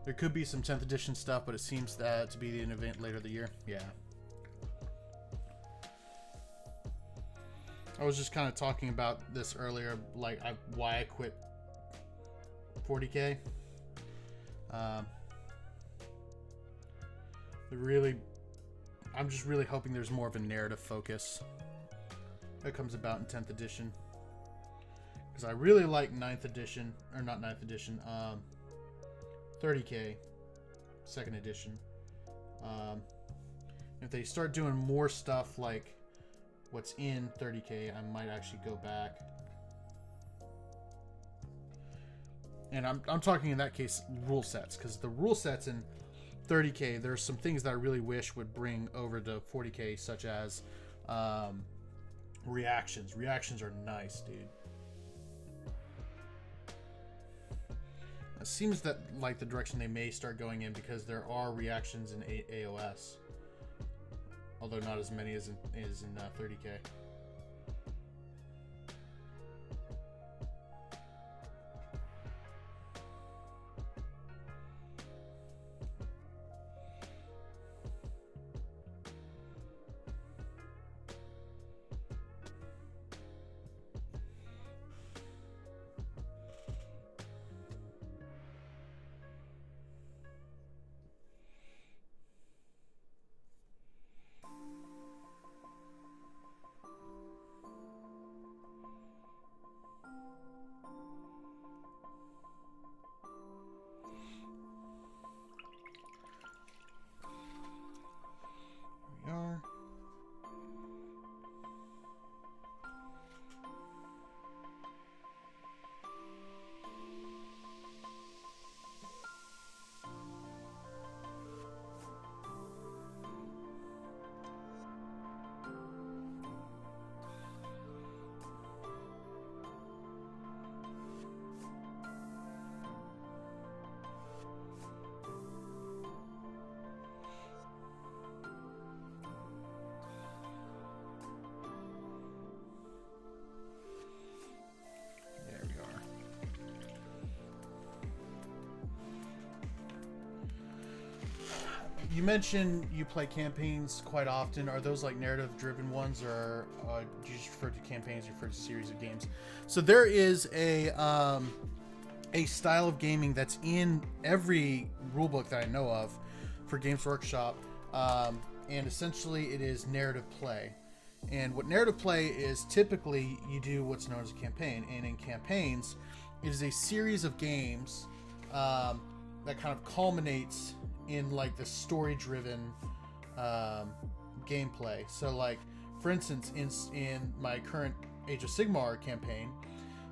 There could be some 10th edition stuff, but it seems to be an event later the year. Yeah. I was just kind of talking about this earlier, like why I quit 40K. I'm just really hoping there's more of a narrative focus that comes about in 10th edition, because I really like 9th edition, or not 9th edition, 30K 2nd edition. If they start doing more stuff like what's in 30K, I might actually go back. And I'm talking in that case rule sets, because the rule sets in 30K, there's some things that I really wish would bring over to 40K, such as reactions. Reactions are nice, dude. It seems that like the direction they may start going in, because there are reactions in AOS, although not as many as in 30K. you mentioned you play campaigns quite often. Are those like narrative-driven ones, or do you just refer to campaigns? You refer to series of games. So there is a style of gaming that's in every rulebook that I know of for Games Workshop, and essentially it is narrative play. And what narrative play is, typically you do what's known as a campaign, and in campaigns it is a series of games that kind of culminates in like the story-driven gameplay. So like, for instance, in my current Age of Sigmar campaign,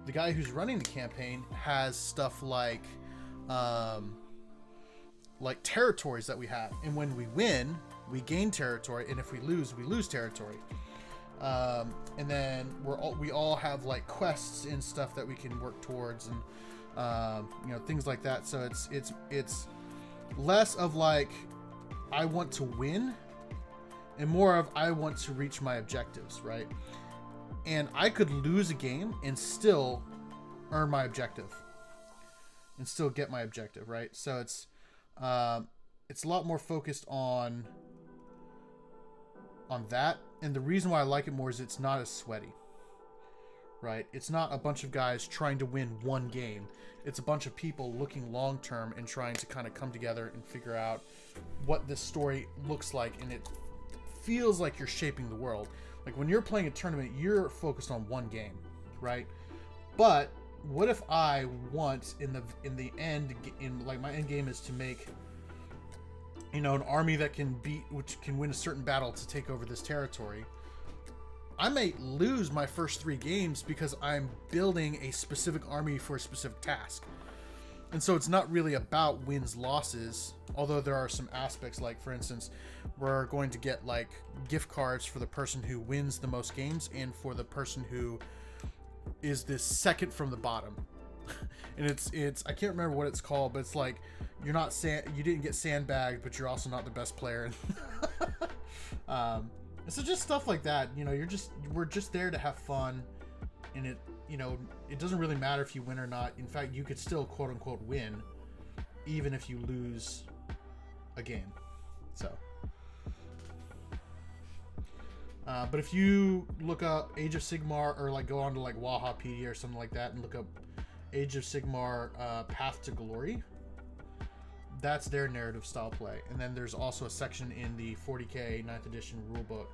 the guy who's running the campaign has stuff like territories that we have, and when we win, we gain territory, and if we lose territory. And then we all have like quests and stuff that we can work towards, and things like that. So it's less of like I want to win, and more of I want to reach my objectives, right? And I could lose a game and still earn my objective, and still get my objective, right? So it's a lot more focused on that. And the reason why I like it more is it's not as sweaty, right? It's not a bunch of guys trying to win one game. It's a bunch of people looking long term and trying to kind of come together and figure out what this story looks like, and it feels like you're shaping the world. Like when you're playing a tournament, you're focused on one game, right? But what if I want in the end, like my end game is to make an army that which can win a certain battle to take over this territory. I may lose my first 3 games because I'm building a specific army for a specific task. And so it's not really about wins, losses, although there are some aspects, like for instance, we're going to get like gift cards for the person who wins the most games and for the person who is the second from the bottom. And it's I can't remember what it's called, but it's like you didn't get sandbagged, but you're also not the best player. So just stuff like that, we're just there to have fun, and it doesn't really matter if you win or not. In fact, you could still quote unquote win even if you lose a game. So but if you look up Age of Sigmar, or like go on to like Wahapedia or something like that and look up Age of Sigmar Path to Glory, that's their narrative style play. And then there's also a section in the 40k 9th edition rulebook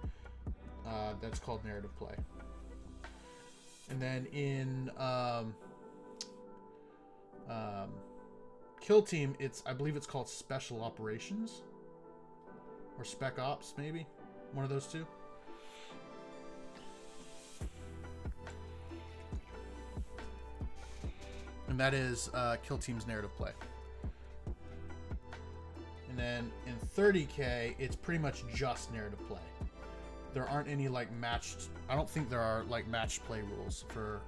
that's called narrative play. And then in Kill Team, I believe it's called Special Operations or Spec Ops, maybe one of those two. And that is Kill Team's narrative play. And then in 30k, it's pretty much just narrative play. There aren't any like matched. I don't think there are like matched play rules for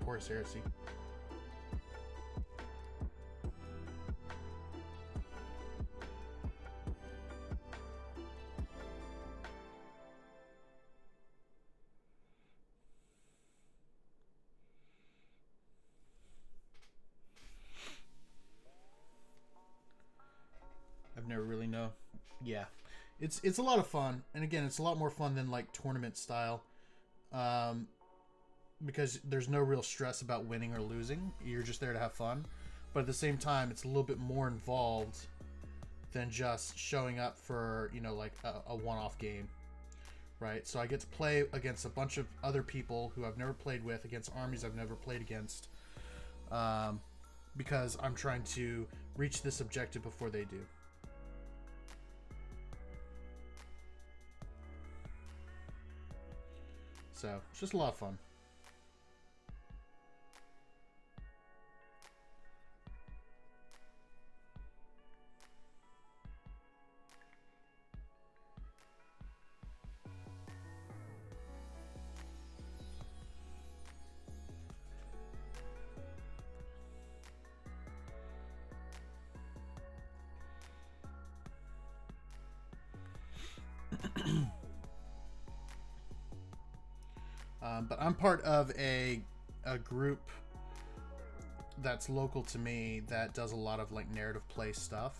Horus Heresy. Never really know. Yeah, it's a lot of fun, and again, it's a lot more fun than like tournament style, because there's no real stress about winning or losing. You're just there to have fun, but at the same time, it's a little bit more involved than just showing up for like a one-off game, right? So I get to play against a bunch of other people who I've never played with, against armies I've never played against, because I'm trying to reach this objective before they do. So it's just a lot of fun. But I'm part of a group that's local to me that does a lot of like narrative play stuff.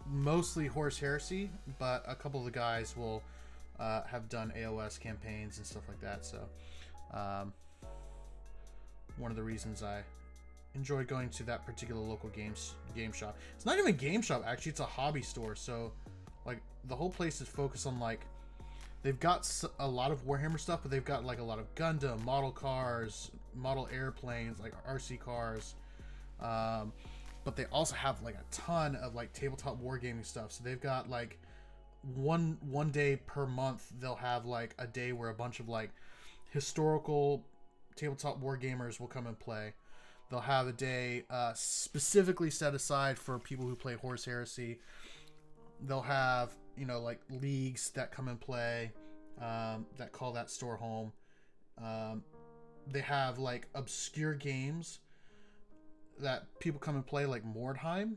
mostly Horse Heresy, but a couple of the guys will have done AOS campaigns and stuff like that. So one of the reasons I enjoy going to that particular local game shop. It's not even a game shop, actually. It's a hobby store. So like the whole place is focused on like, they've got a lot of Warhammer stuff, but they've got like a lot of Gundam, model cars, model airplanes, like RC cars. But they also have like a ton of like tabletop wargaming stuff. So they've got like one day per month, they'll have like a day where a bunch of like historical tabletop wargamers will come and play. They'll have a day specifically set aside for people who play Horse Heresy. They'll have, you know, like leagues that come and play, that call that store home. They have like obscure games that people come and play, like Mordheim.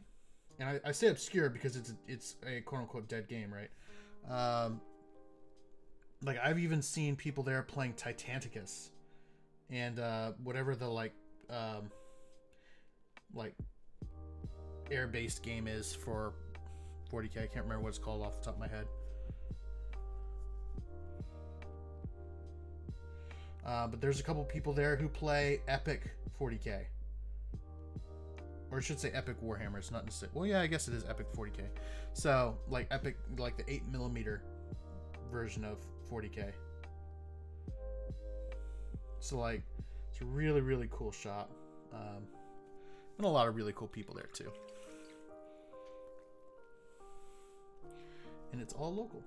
And I say obscure because it's a quote unquote dead game, right? Like I've even seen people there playing Titanicus and whatever the like air-based game is for 40K. I can't remember what it's called off the top of my head. But there's a couple people there who play Epic 40K. Or I should say Epic Warhammer. It's not necessarily... Well, yeah, I guess it is Epic 40K. So, like Epic, like the 8mm version of 40K. So, like, it's a really, really cool shop. And a lot of really cool people there, too. And it's all local.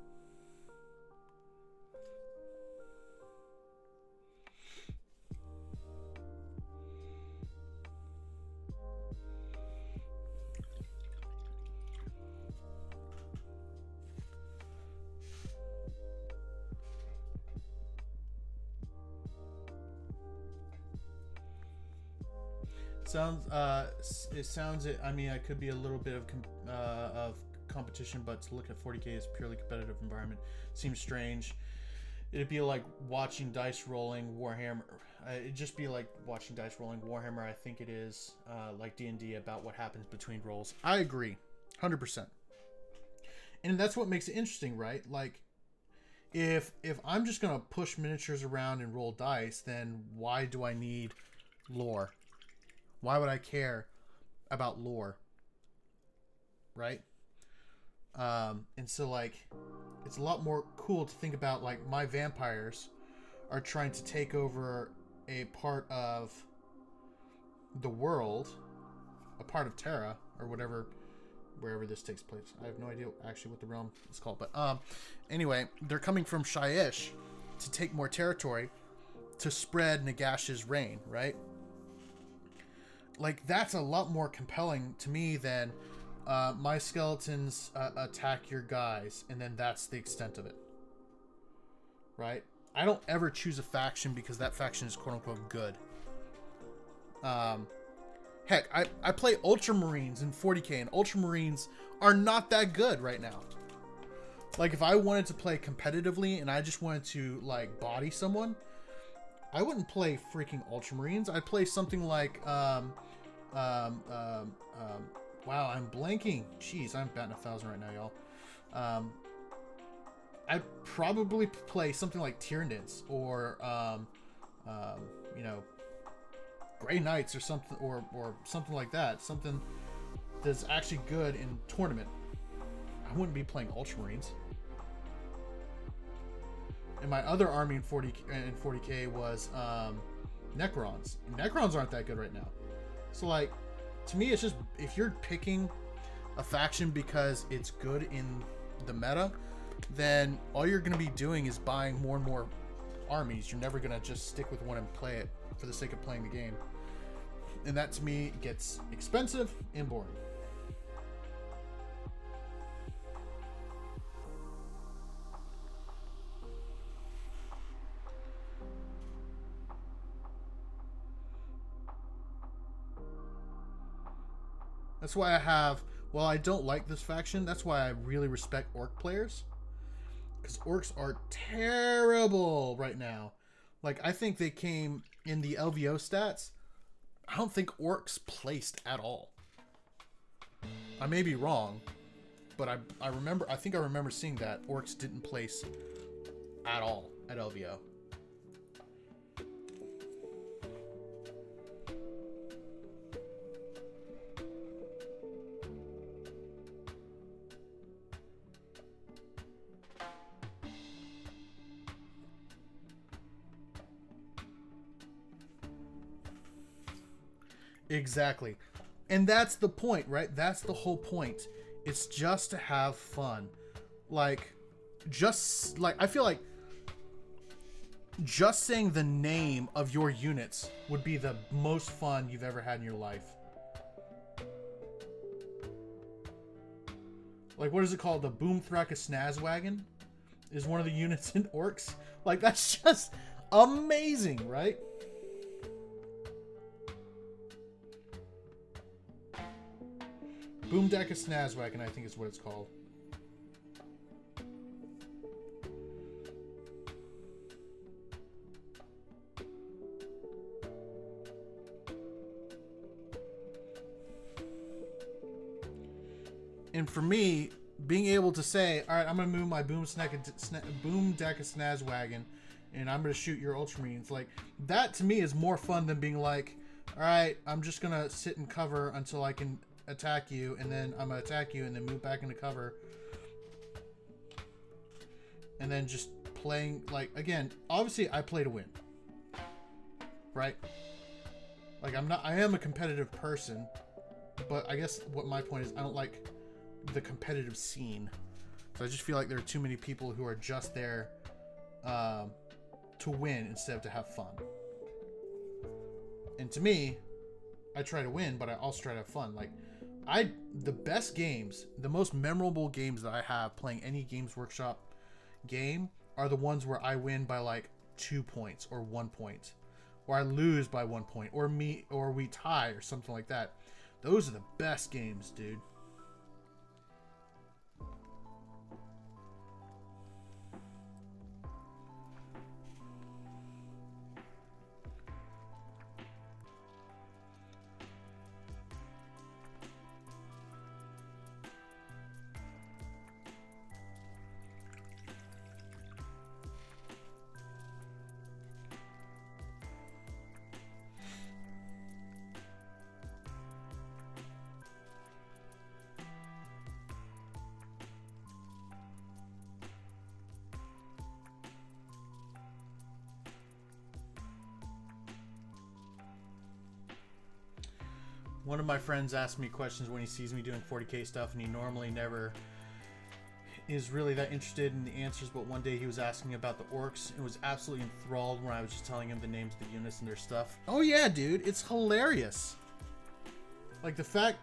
I mean, it could be a little bit of competition, but to look at 40K as a purely competitive environment seems strange. It'd be like watching dice rolling Warhammer. It'd just be like watching dice rolling Warhammer. I think it is like D&D about what happens between rolls. I agree, 100%. And that's what makes it interesting, right? Like, if I'm just gonna push miniatures around and roll dice, then why do I need lore? Why would I care about lore? Right? And so, like, it's a lot more cool to think about, like, my vampires are trying to take over a part of the world, a part of Terra, or whatever, wherever this takes place. I have no idea actually what the realm is called. But anyway, they're coming from Shyish to take more territory to spread Nagash's reign, right? Like, that's a lot more compelling to me than my skeletons attack your guys, and then that's the extent of it. Right? I don't ever choose a faction because that faction is quote-unquote good. Heck, I play Ultramarines in 40K, and Ultramarines are not that good right now. Like, if I wanted to play competitively and I just wanted to, like, body someone, I wouldn't play freaking Ultramarines. I'd play something like, wow, I'm blanking. Jeez, I'm batting 1,000 right now, y'all. I'd probably play something like Tyranids or, you know, Grey Knights or something, or something like that. Something that's actually good in tournament. I wouldn't be playing Ultramarines. And my other army in 40K was Necrons. And Necrons aren't that good right now. So, like, to me, it's just, if you're picking a faction because it's good in the meta, then all you're going to be doing is buying more and more armies. You're never going to just stick with one and play it for the sake of playing the game. And that, to me, gets expensive and boring. That's why I have, while I don't like this faction, that's why I really respect orc players. Because orcs are terrible right now. Like, I think they came in the LVO stats. I don't think orcs placed at all. I may be wrong, But I think I remember seeing that orcs didn't place at all at LVO. Exactly. And that's the point, right? That's the whole point. It's just to have fun. Like, just, like, I feel like just saying the name of your units would be the most fun you've ever had in your life. Like, what is it called? The Boomthraka Snazwagon is one of the units in Orcs. Like, that's just amazing, right? Boomdaka Snazwagon, I think is what it's called. And for me, being able to say, all right, I'm going to move my Boomdaka Snazwagon, and I'm going to shoot your Ultramarines, like, that to me is more fun than being like, all right, I'm just going to sit in cover until I can attack you, and then I'm going to attack you, and then move back into cover. And then just playing, like, again, obviously I play to win. Right? Like, I am a competitive person, but I guess what my point is, I don't like the competitive scene. So I just feel like there are too many people who are just there to win instead of to have fun. And to me, I try to win, but I also try to have fun. Like, the best games, the most memorable games that I have playing any Games Workshop game are the ones where I win by like 2 points or 1 point, or I lose by 1 point, or we tie or something like that. Those are the best games, dude. One of my friends asks me questions when he sees me doing 40k stuff, and he normally never is really that interested in the answers, but one day he was asking about the orcs and was absolutely enthralled when I was just telling him the names of the units and their stuff. Oh yeah, dude, it's hilarious. Like, the fact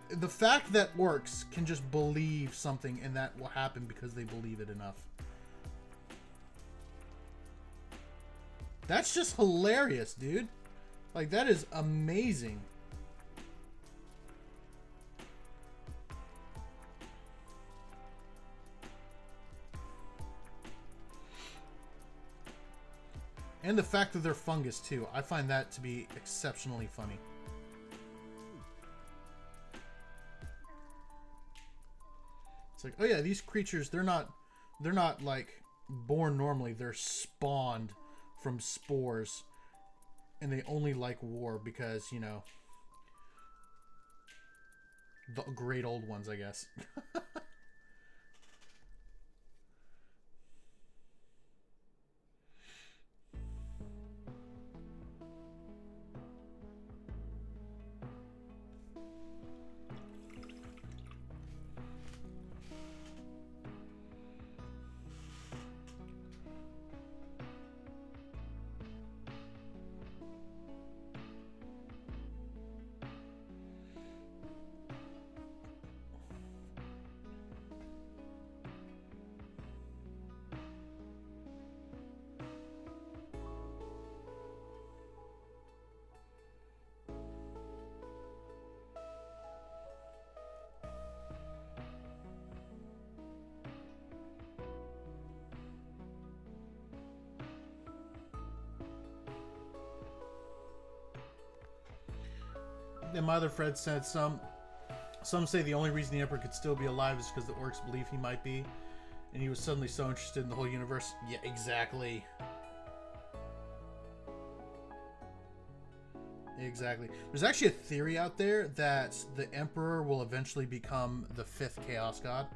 that orcs can just believe something and that will happen because they believe it enough. That's just hilarious, dude. Like, that is amazing. And the fact that they're fungus, too. I find that to be exceptionally funny. It's like, oh yeah, these creatures, they're not like born normally. They're spawned from spores. And they only like war because, you know, the great old ones, I guess. And my other friend said some Some say the only reason the Emperor could still be alive is because the orcs believe he might be, and he was suddenly so interested in the whole universe. Yeah, exactly. Exactly. There's actually a theory out there that the Emperor will eventually become the 5th Chaos God.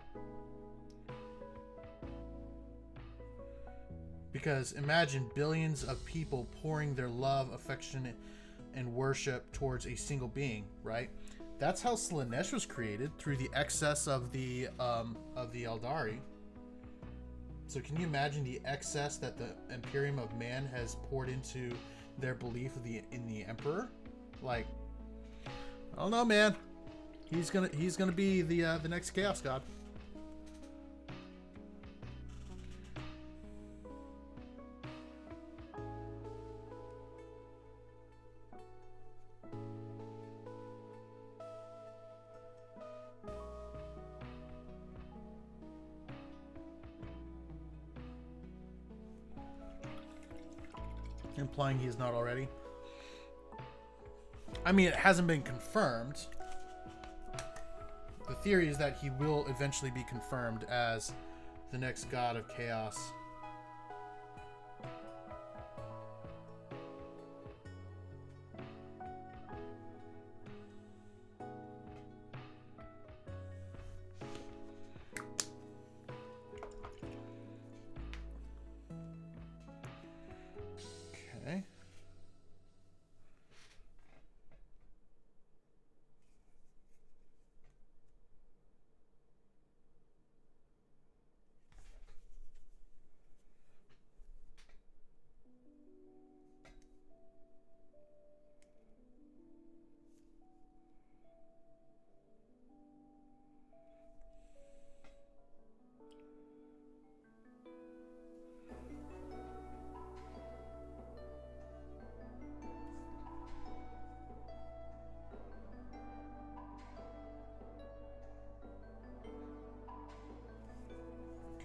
Because imagine billions of people pouring their love, affection, and worship towards a single being, right? That's how Slaanesh was created, through the excess of the Eldari. So can you imagine the excess that the Imperium of Man has poured into their belief in the Emperor? Like, I don't know, man. He's gonna be the next Chaos God. Implying he is not already. I mean, it hasn't been confirmed. The theory is that he will eventually be confirmed as the next god of chaos. Okay.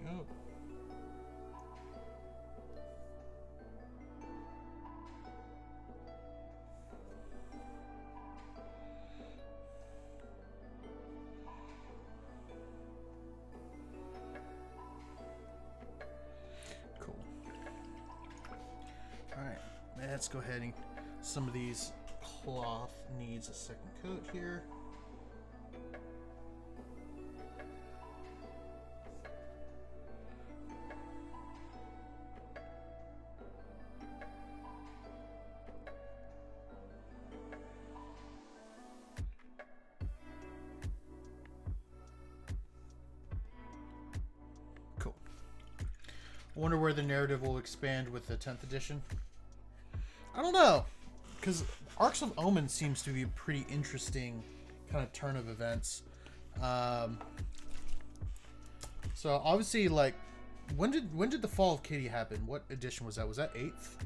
Go. Cool. All right, let's go ahead and some of these cloth needs a second coat here. Cool. I wonder where the narrative will expand with the 10th edition. I don't know, because Arcs of Omen seems to be a pretty interesting kind of turn of events. So obviously, like, when did the fall of Katie happen? What edition was that? Was that 8th?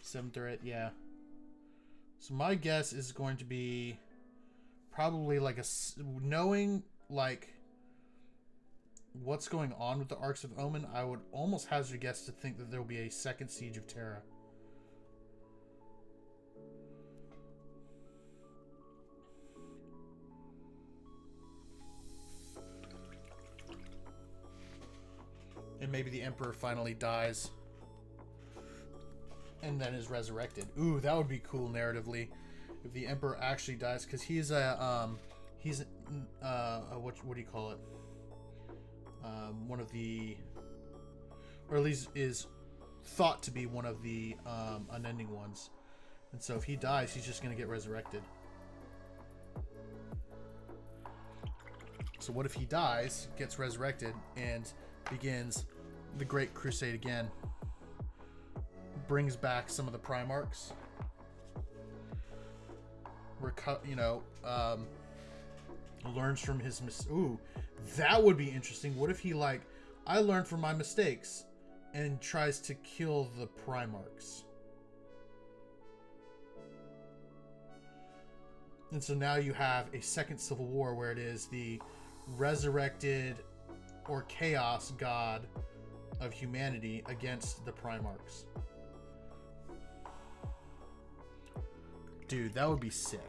Seventh or eighth, yeah. So my guess is going to be probably like knowing like what's going on with the Arcs of Omen. I would almost hazard a guess to think that there will be a second Siege of Terra. And maybe the Emperor finally dies and then is resurrected. Ooh, that would be cool narratively if the Emperor actually dies, because he's a what do you call it? One of the, or at least is thought to be one of the unending ones. And so if he dies, he's just gonna get resurrected. So what if he dies, gets resurrected, and begins the Great Crusade again? Brings back some of the Primarchs. Learns from his Ooh, that would be interesting. What if he like, I learned from my mistakes, and tries to kill the Primarchs? And so now you have a second civil war where it is the resurrected or chaos god of humanity against the Primarchs. Dude, that would be sick.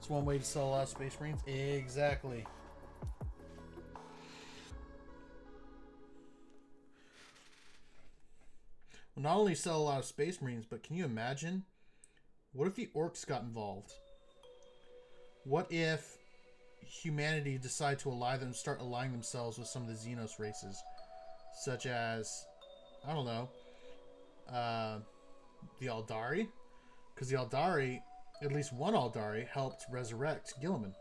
It's one way to sell a lot of Space Marines. Exactly. Well, not only sell a lot of Space Marines, but can you imagine? What if the Orcs got involved? What if humanity decide to start aligning themselves with some of the Xenos races, such as, I don't know, the Aldari? Because the Aldari, at least one Aldari, helped resurrect Guilliman.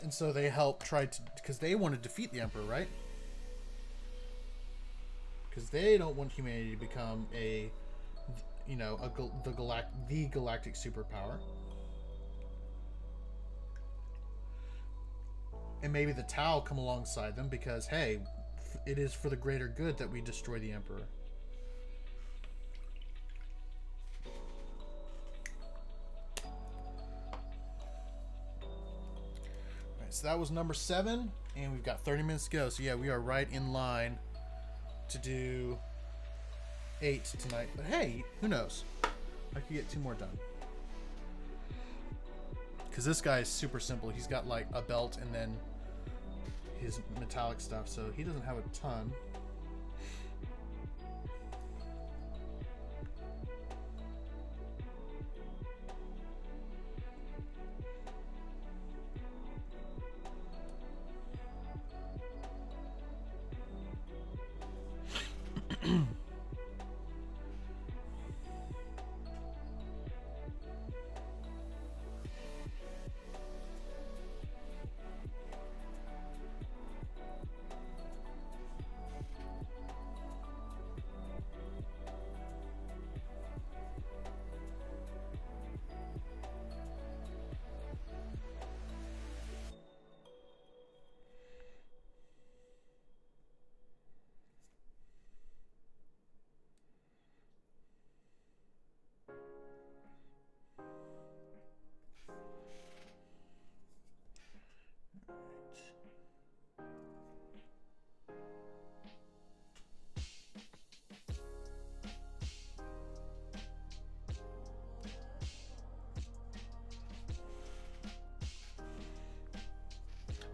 And so they helped because they want to defeat the Emperor, right? Because they don't want humanity to become the galactic superpower. And maybe the Tau come alongside them because, hey, it is for the greater good that we destroy the Emperor. Alright, so that was number 7, and we've got 30 minutes to go. So yeah, we are right in line to do 8 tonight. But hey, who knows? I could get 2 more done. Because this guy is super simple. He's got like a belt and then his metallic stuff, so he doesn't have a ton.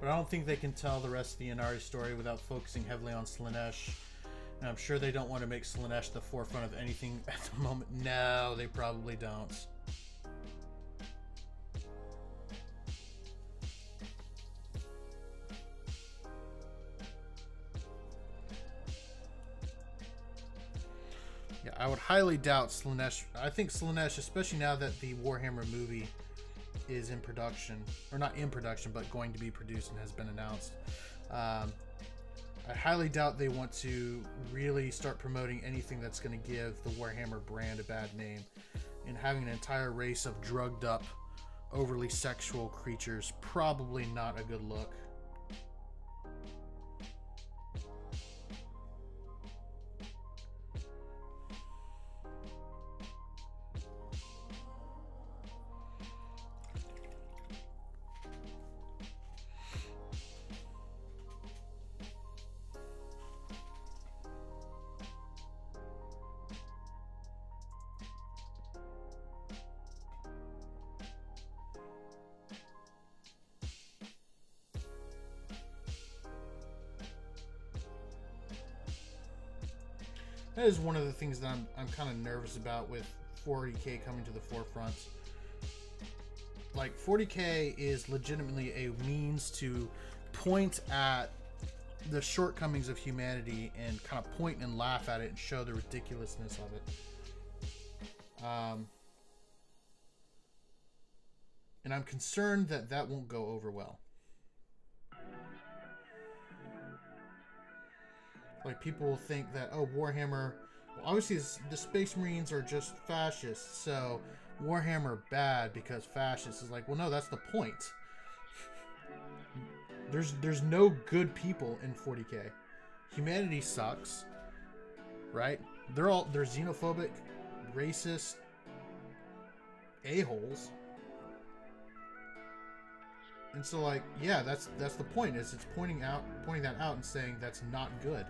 But I don't think they can tell the rest of the Inari story without focusing heavily on Slaanesh. And I'm sure they don't want to make Slaanesh the forefront of anything at the moment. No, they probably don't. Yeah, I would highly doubt Slaanesh. I think Slaanesh, especially now that the Warhammer movie is in production, or not in production, but going to be produced and has been announced. I highly doubt they want to really start promoting anything that's going to give the Warhammer brand a bad name. And having an entire race of drugged up, overly sexual creatures, probably not a good look. That is one of the things that I'm kind of nervous about with 40K coming to the forefront. Like, 40K is legitimately a means to point at the shortcomings of humanity and kind of point and laugh at it and show the ridiculousness of it. And I'm concerned that that won't go over well. Like, people will think that, oh, Warhammer... Well, obviously, the Space Marines are just fascists, so Warhammer bad because fascists is like, well, no, that's the point. There's no good people in 40K. Humanity sucks, right? They're xenophobic, racist, a-holes. And so, like, yeah, that's the point. Is it's pointing that out and saying that's not good.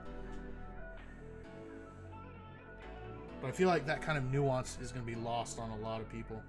But I feel like that kind of nuance is going to be lost on a lot of people.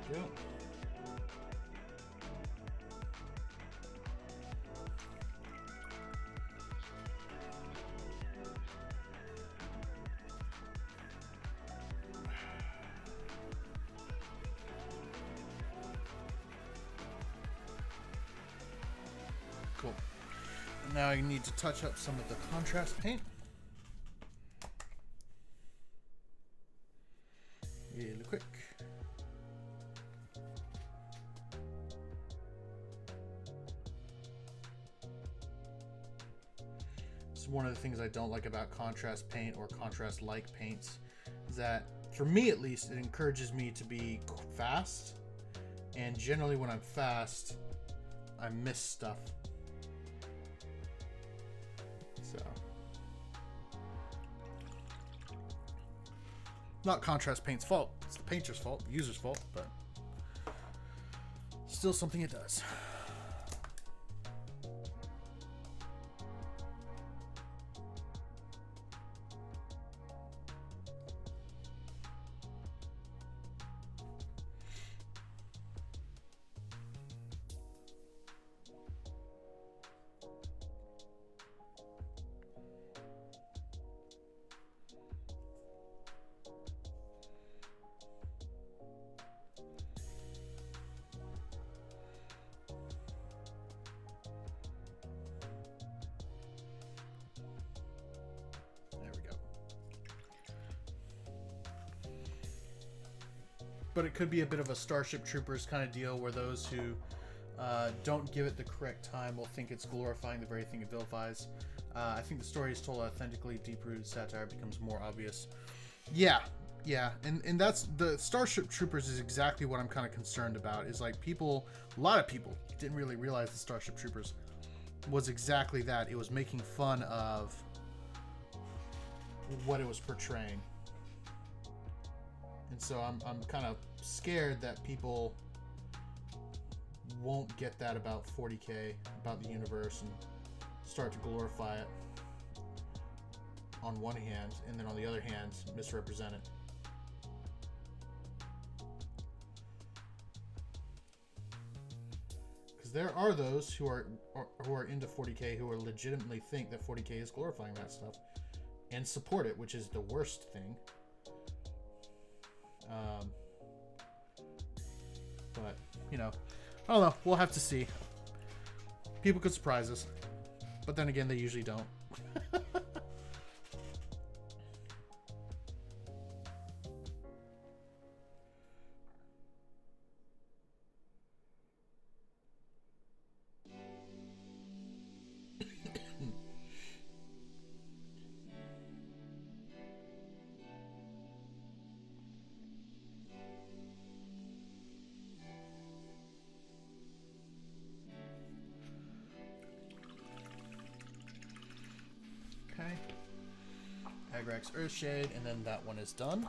Go. Cool. Now I need to touch up some of the contrast paint. Really quick. One of the things I don't like about contrast paint or contrast like paints is that, for me at least, it encourages me to be fast, and generally when I'm fast I miss stuff. So not contrast paint's fault, it's the painter's fault, the user's fault, but still something it does. But it could be a bit of a Starship Troopers kind of deal where those who don't give it the correct time will think it's glorifying the very thing it vilifies. I think the story is told authentically, deep-rooted satire becomes more obvious. Yeah, and that's the Starship Troopers is exactly what I'm kind of concerned about. Is like a lot of people didn't really realize the Starship Troopers was exactly that. It was making fun of what it was portraying. And so I'm kind of scared that people won't get that about 40K, about the universe, and start to glorify it on one hand, and then on the other hand, misrepresent it. Because there are those who are into 40K who are legitimately think that 40K is glorifying that stuff and support it, which is the worst thing. But, you know, I don't know. We'll have to see. People could surprise us. But then again, they usually don't. Agrax Earthshade, and then that one is done.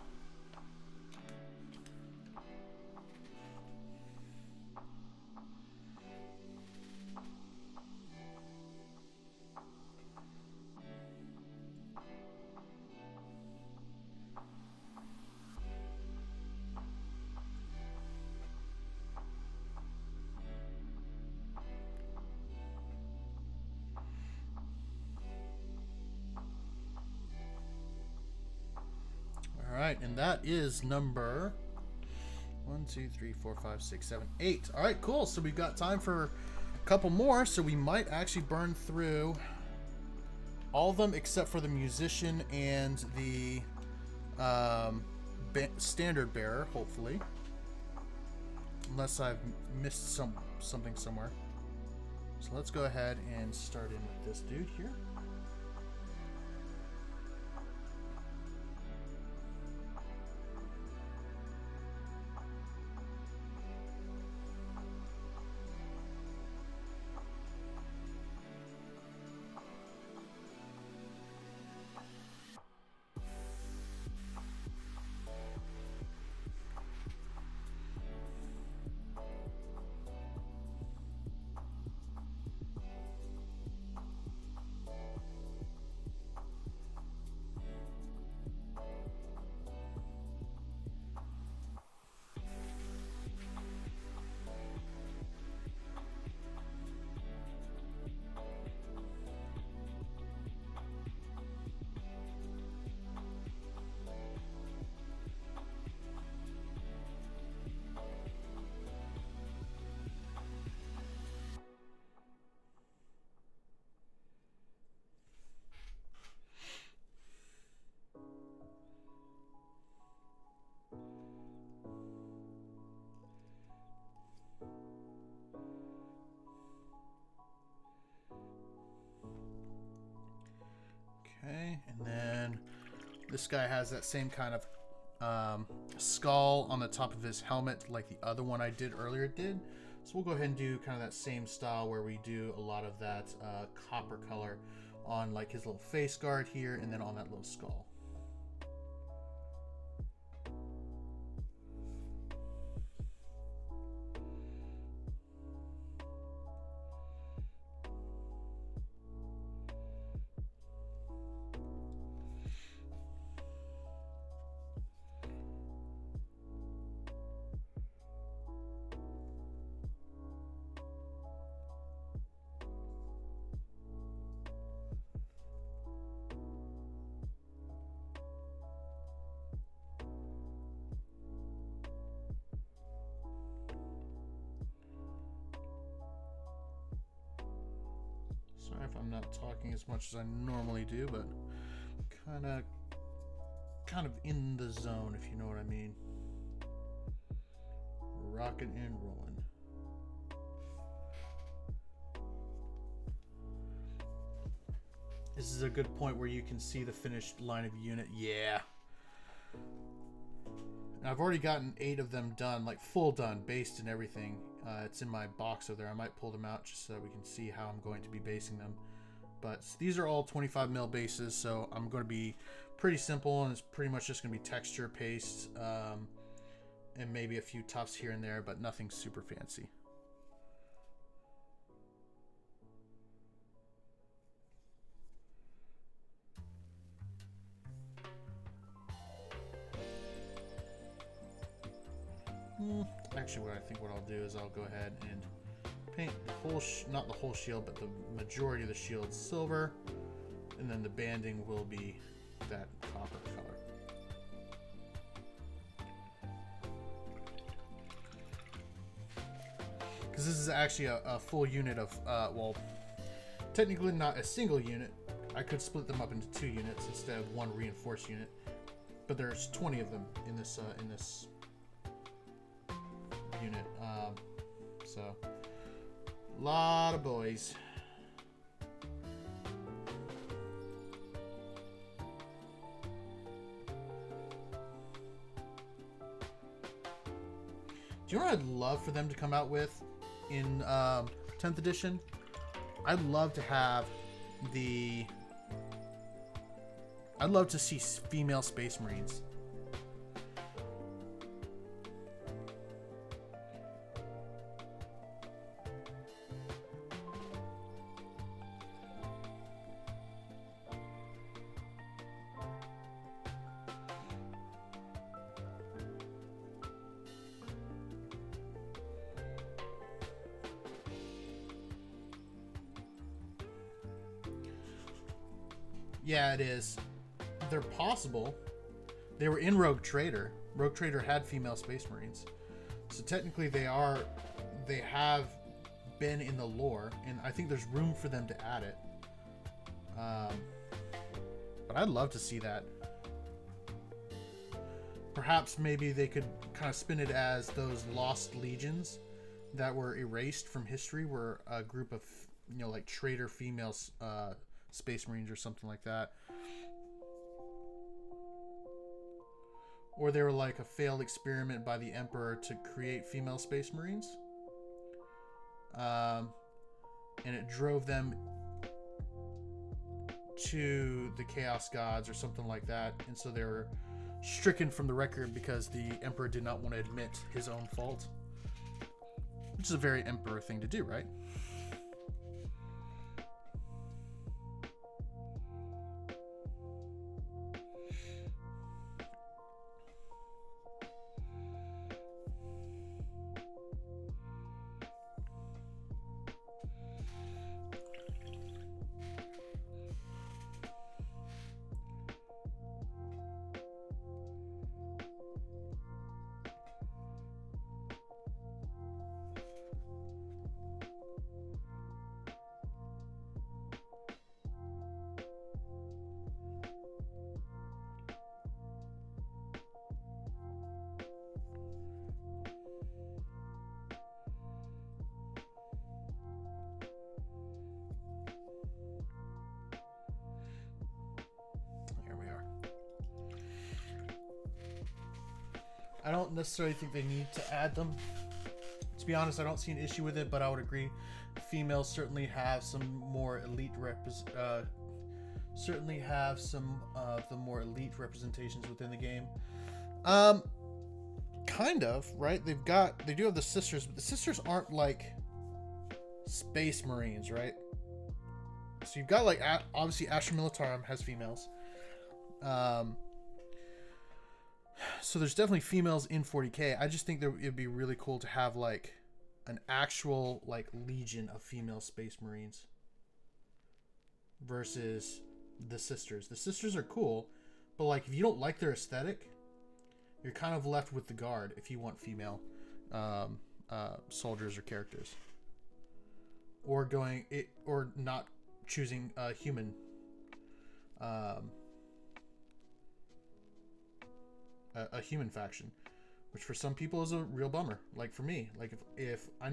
Alright, and that is number 1, 2, 3, 4, 5, 6, 7, 8. Alright, cool. So we've got time for a couple more, so we might actually burn through all of them except for the musician and the standard bearer, hopefully. Unless I've missed something somewhere. So let's go ahead and start in with this dude here. Okay, and then this guy has that same kind of skull on the top of his helmet like the other one I did earlier did. So we'll go ahead and do kind of that same style where we do a lot of that copper color on like his little face guard here and then on that little skull. Sorry if I'm not talking as much as I normally do, but kind of in the zone, if you know what I mean. Rocking and rolling. This is a good point where you can see the finished line of unit. Yeah. And I've already gotten 8 of them done, like full done, based and everything. It's in my box over there. I might pull them out just so that we can see how I'm going to be basing them. But these are all 25 mil bases, so I'm going to be pretty simple, and it's pretty much just going to be texture paste and maybe a few tufts here and there, but nothing super fancy. Actually, what I'll do is I'll go ahead and paint the whole, not the whole shield, but the majority of the shield silver, and then the banding will be that copper color. Because this is actually a full unit of, well, technically not a single unit. I could split them up into 2 units instead of 1 reinforced unit, but there's 20 of them in this unit. So a lot of boys. Do you know what I'd love for them to come out with in 10th edition? I'd love to have the I'd love to see female Space Marines. Yeah, it is. They're possible. They were in Rogue Trader. Rogue Trader had female Space Marines. So technically they have been in the lore, and I think there's room for them to add it. But I'd love to see that. Perhaps maybe they could kind of spin it as those lost legions that were erased from history were a group of, like Trader female Space Marines or something like that. Or they were like a failed experiment by the Emperor to create female Space Marines. And it drove them to the Chaos Gods or something like that. And so they were stricken from the record because the Emperor did not want to admit his own fault. Which is a very Emperor thing to do, right? I don't necessarily think they need to add them. To be honest, I don't see an issue with it, but I would agree. Females certainly have some more elite certainly have some of the more elite representations within the game. Kind of, right? They do have the sisters, but the sisters aren't like Space Marines, right? So you've got like obviously Astra Militarum has females. So there's definitely females in 40K. I just think that it'd be really cool to have like an actual like legion of female Space Marines versus the sisters. The sisters are cool, but like if you don't like their aesthetic, you're kind of left with the Guard if you want female soldiers or characters, or not choosing a human. A human faction, which for some people is a real bummer. Like for me, like if I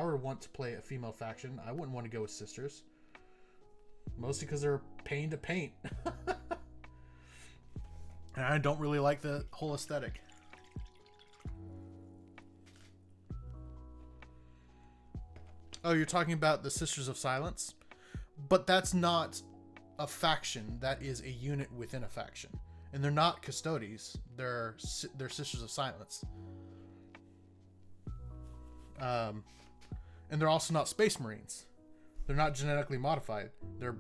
were to want to play a female faction, I wouldn't want to go with sisters, mostly because they're a pain to paint. And I don't really like the whole aesthetic. Oh, you're talking about the Sisters of Silence, but that's not a faction. That is a unit within a faction. And they're not Custodes. They're Sisters of Silence. And they're also not Space Marines. They're not genetically modified. They're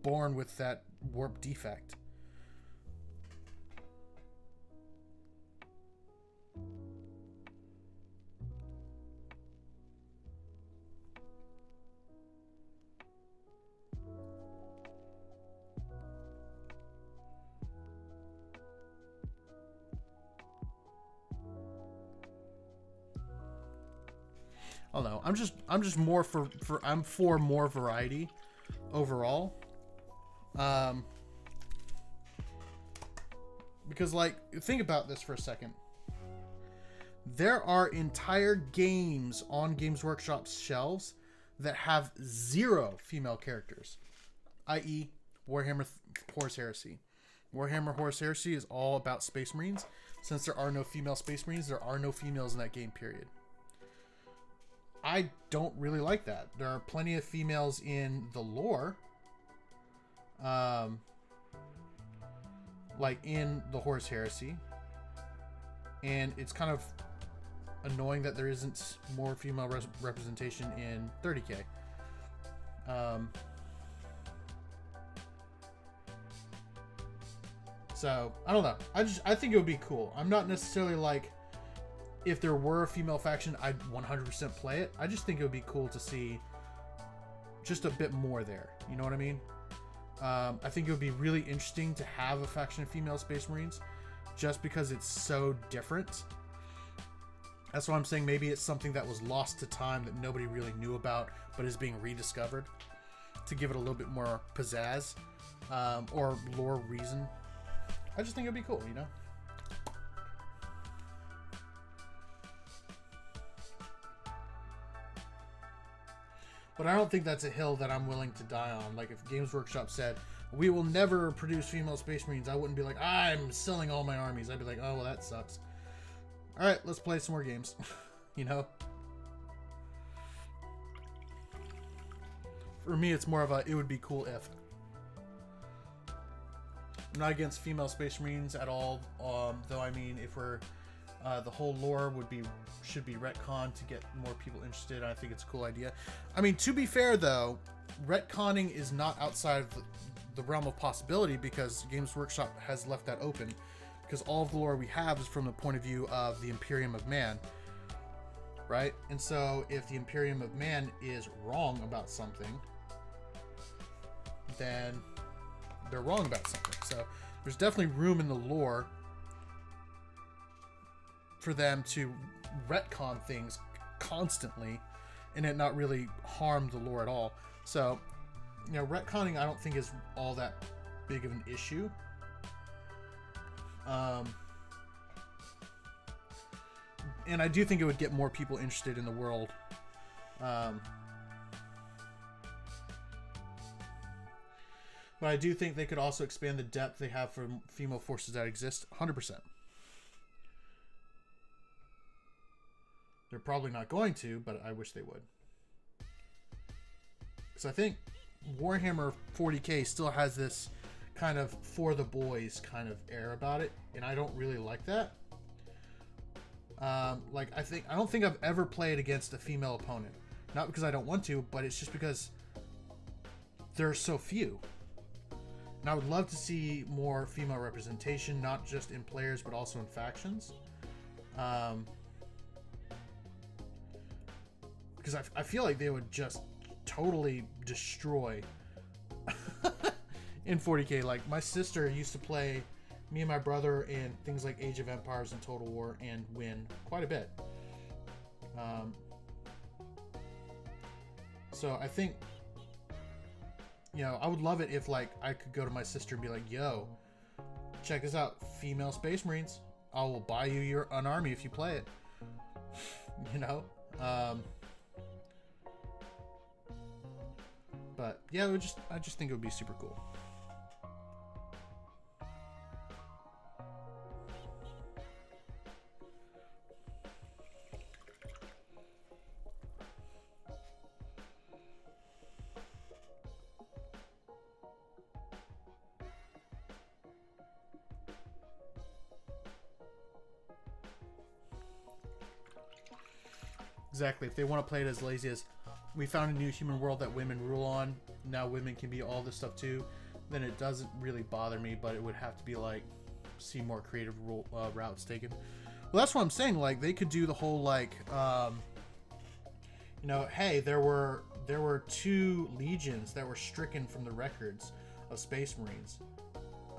born with that warp defect. I don't know. I'm just more I'm for more variety overall. Because like think about this for a second. There are entire games on Games Workshop's shelves that have 0 female characters, i.e. Warhammer Horus Heresy. Warhammer Horus Heresy is all about Space Marines. Since there are no female Space Marines, there are no females in that game period. I don't really like that. There are plenty of females in the lore. like in the Horus Heresy, and it's kind of annoying that there isn't more female representation in 30K. So I don't know. I think it would be cool. I'm not necessarily like, if there were a female faction, I'd 100% play it. I just think it would be cool to see just a bit more there. You know what I mean? I think it would be really interesting to have a faction of female Space Marines, just because it's so different. That's why I'm saying maybe it's something that was lost to time that nobody really knew about, but is being rediscovered to give it a little bit more pizzazz, or lore reason. I just think it'd be cool, you know? But I don't think that's a hill that I'm willing to die on. Like, if Games Workshop said, we will never produce female Space Marines, I wouldn't be like, I'm selling all my armies. I'd be like, oh, well, that sucks. All right, let's play some more games. You know? For me, it's more of a, it would be cool if. I'm not against female Space Marines at all, though, I mean, if we're... the whole lore should be retconned to get more people interested. I think it's a cool idea. I mean, to be fair though, retconning is not outside of the realm of possibility, because Games Workshop has left that open, because all of the lore we have is from the point of view of the Imperium of Man, right? And so if the Imperium of Man is wrong about something, then they're wrong about something. So there's definitely room in the lore for them to retcon things constantly and it not really harm the lore at all. So, you know, retconning I don't think is all that big of an issue. And I do think it would get more people interested in the world. But I do think they could also expand the depth they have for female forces that exist 100%. They're probably not going to, but I wish they would. Because I think Warhammer 40K still has this kind of for the boys kind of air about it, and I don't really like that. Like, I don't think I've ever played against a female opponent. Not because I don't want to, but it's just because there are so few. And I would love to see more female representation, not just in players, but also in factions. Because I feel like they would just totally destroy in 40K. Like, my sister used to play me and my brother in things like Age of Empires and Total War and win quite a bit. So I think, you know, I would love it if, like, I could go to my sister and be like, yo, check this out, female Space Marines. I will buy you an army if you play it. You know? But yeah, I just think it would be super cool. Exactly. If they want to play it as lazy as, we found a new human world that women rule on, now women can be all this stuff too, then it doesn't really bother me, but it would have to be like, see more creative routes taken. Well, that's what I'm saying. Like, they could do the whole, like, you know, hey, there were 2 legions that were stricken from the records of Space Marines.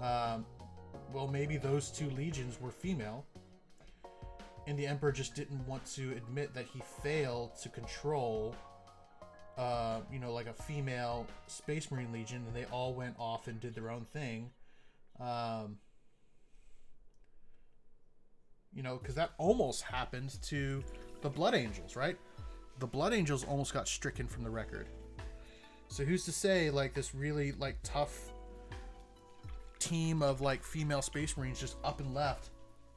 Well, maybe those 2 legions were female, and the Emperor just didn't want to admit that he failed to control, you know, like a female Space Marine Legion, and they all went off and did their own thing. You know, because that almost happened to the Blood Angels, right? The Blood Angels almost got stricken from the record. So who's to say, like, this really, like, tough team of, like, female Space Marines just up and left?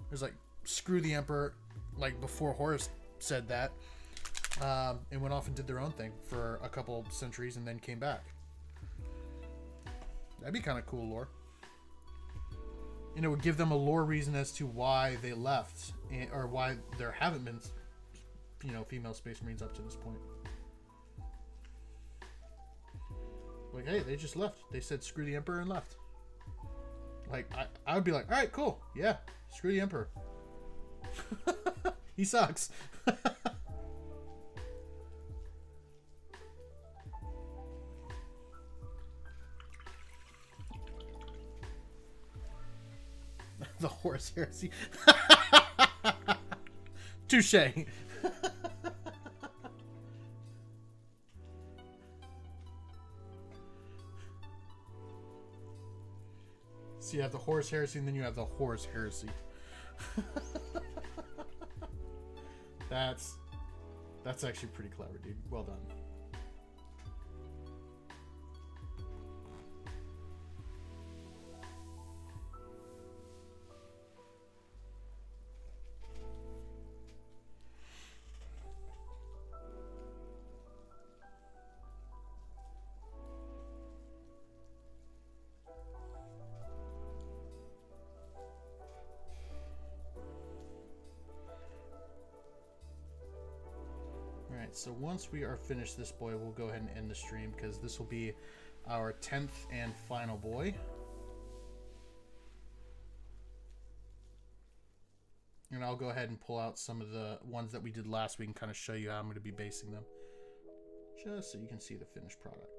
There's, like, screw the Emperor, like, before Horus said that, and went off and did their own thing for a couple centuries and then came back. That'd be kind of cool lore. And it would give them a lore reason as to why they left, or why there haven't been, you know, female Space Marines up to this point. Like, hey, they just left. They said screw the Emperor and left. Like, I would be like, all right, cool. Yeah, screw the Emperor. He sucks. The Horus Heresy. Touche. So you have the Horus Heresy, and then you have the Horus Heresy. That's actually pretty clever, dude. Well done. So once we are finished this boy, we'll go ahead and end the stream, because this will be our 10th and final boy. And I'll go ahead and pull out some of the ones that we did last week and kind of show you how I'm going to be basing them, just so you can see the finished product.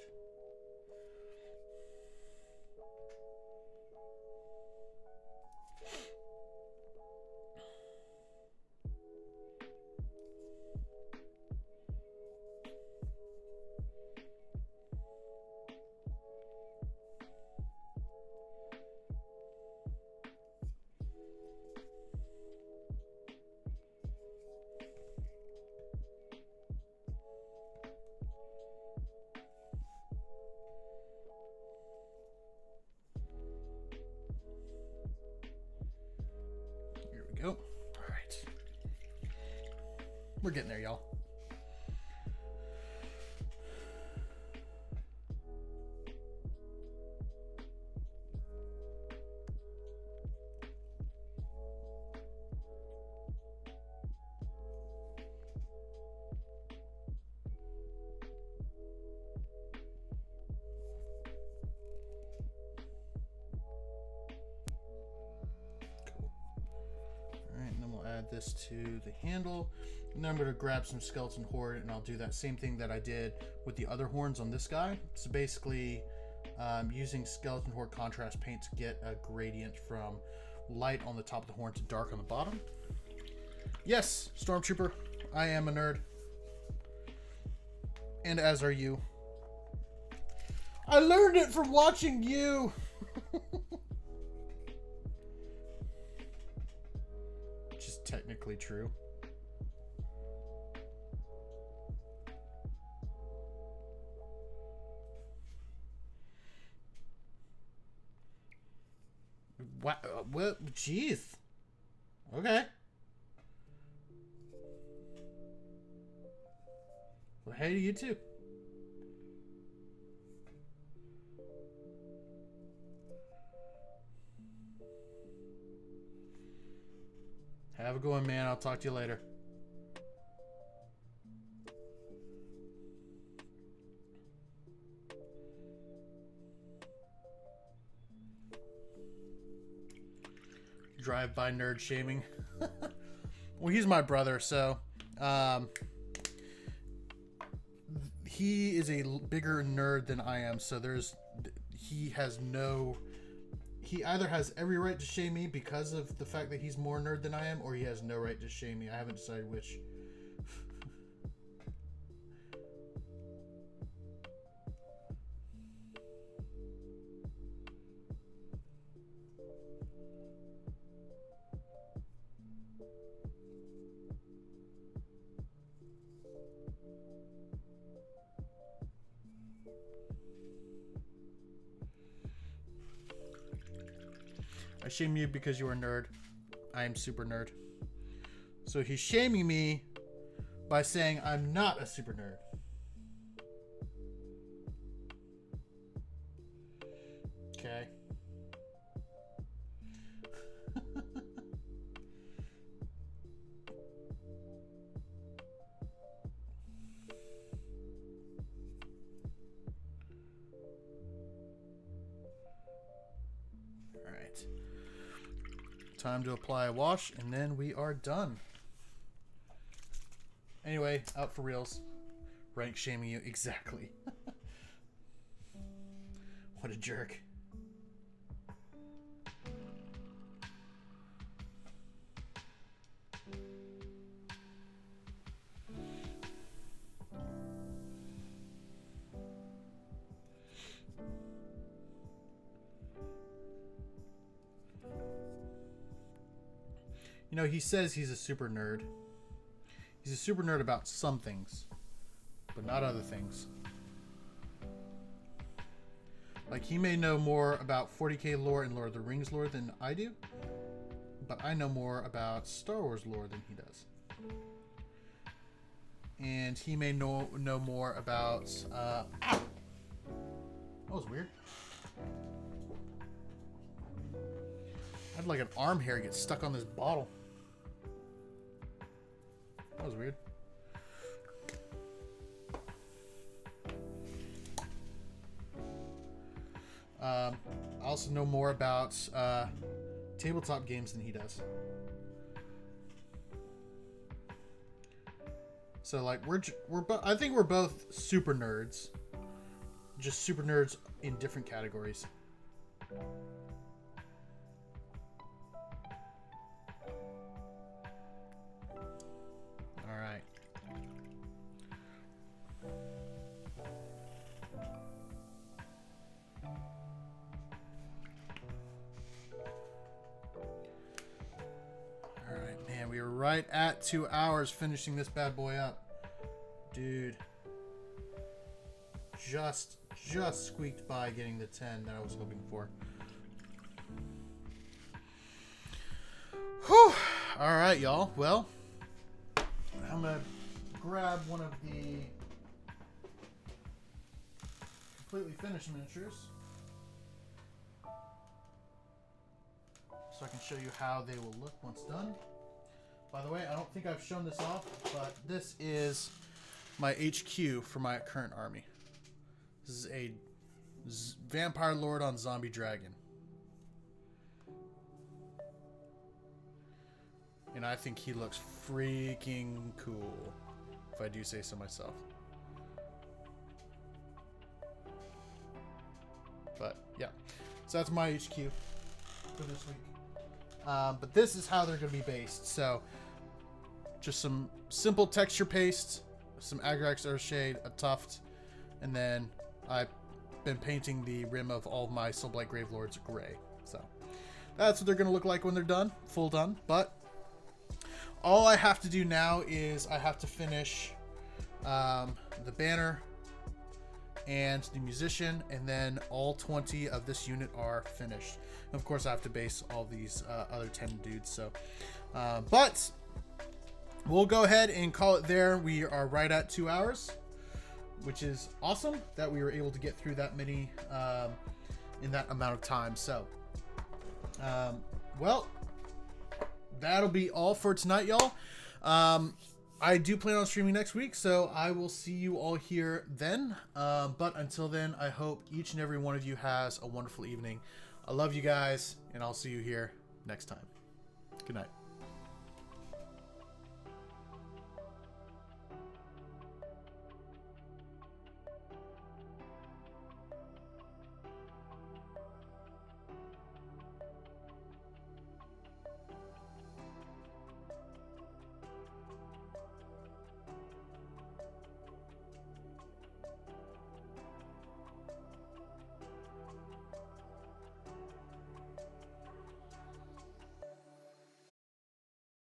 Go. All right. We're getting there, y'all. This to the handle, and then I'm going to grab some skeleton horde, and I'll do that same thing that I did with the other horns on this guy. So basically using skeleton horde contrast paint to get a gradient from light on the top of the horn to dark on the bottom. Yes, Stormtrooper, I am a nerd, and as are you. I learned it from watching you. Technically true. What? What? Jeez. Okay. Well, hey to you too. Have a good one, man. I'll talk to you later. Drive-by nerd shaming. Well, he's my brother, so he is a bigger nerd than I am, so he either has every right to shame me because of the fact that he's more nerd than I am, or he has no right to shame me. I haven't decided which. I shame you because you're a nerd. I am super nerd. So he's shaming me by saying I'm not a super nerd. Okay. Time to apply a wash, and then we are done. Anyway, out for reals. Rank shaming you. Exactly. What a jerk. You know, he says he's a super nerd. He's a super nerd about some things, but not other things. Like, he may know more about 40k lore and Lord of the Rings lore than I do, but I know more about Star Wars lore than he does. And he may know more about... Ow! That was weird. I had like an arm hair get stuck on this bottle. That was weird. I also know more about tabletop games than he does. So like I think we're both super nerds, just super nerds in different categories. All right. Man, we were right at 2 hours finishing this bad boy up. Dude. Just squeaked by getting the 10 that I was hoping for. Whew. Alright, y'all. Well, I'm going to grab one of the completely finished miniatures so I can show you how they will look once done. By the way, I don't think I've shown this off, but this is my HQ for my current army. This is a Vampire Lord on Zombie Dragon. And I think he looks freaking cool, if I do say so myself. But, yeah. So that's my HQ for this week. But this is how they're going to be based. So, just some simple texture paste, some Agrax Earthshade, a tuft, and then I've been painting the rim of all of my Soulblight Gravelords gray. So, that's what they're going to look like when they're done, full done. But, all I have to do now is I have to finish the banner and the musician, and then all 20 of this unit are finished. And of course, I have to base all these other 10 dudes. So, but we'll go ahead and call it there. We are right at 2 hours, which is awesome that we were able to get through that many in that amount of time. So, well, that'll be all for tonight, y'all. I do plan on streaming next week, so I will see you all here then. But until then, I hope each and every one of you has a wonderful evening. I love you guys, and I'll see you here next time. Good night.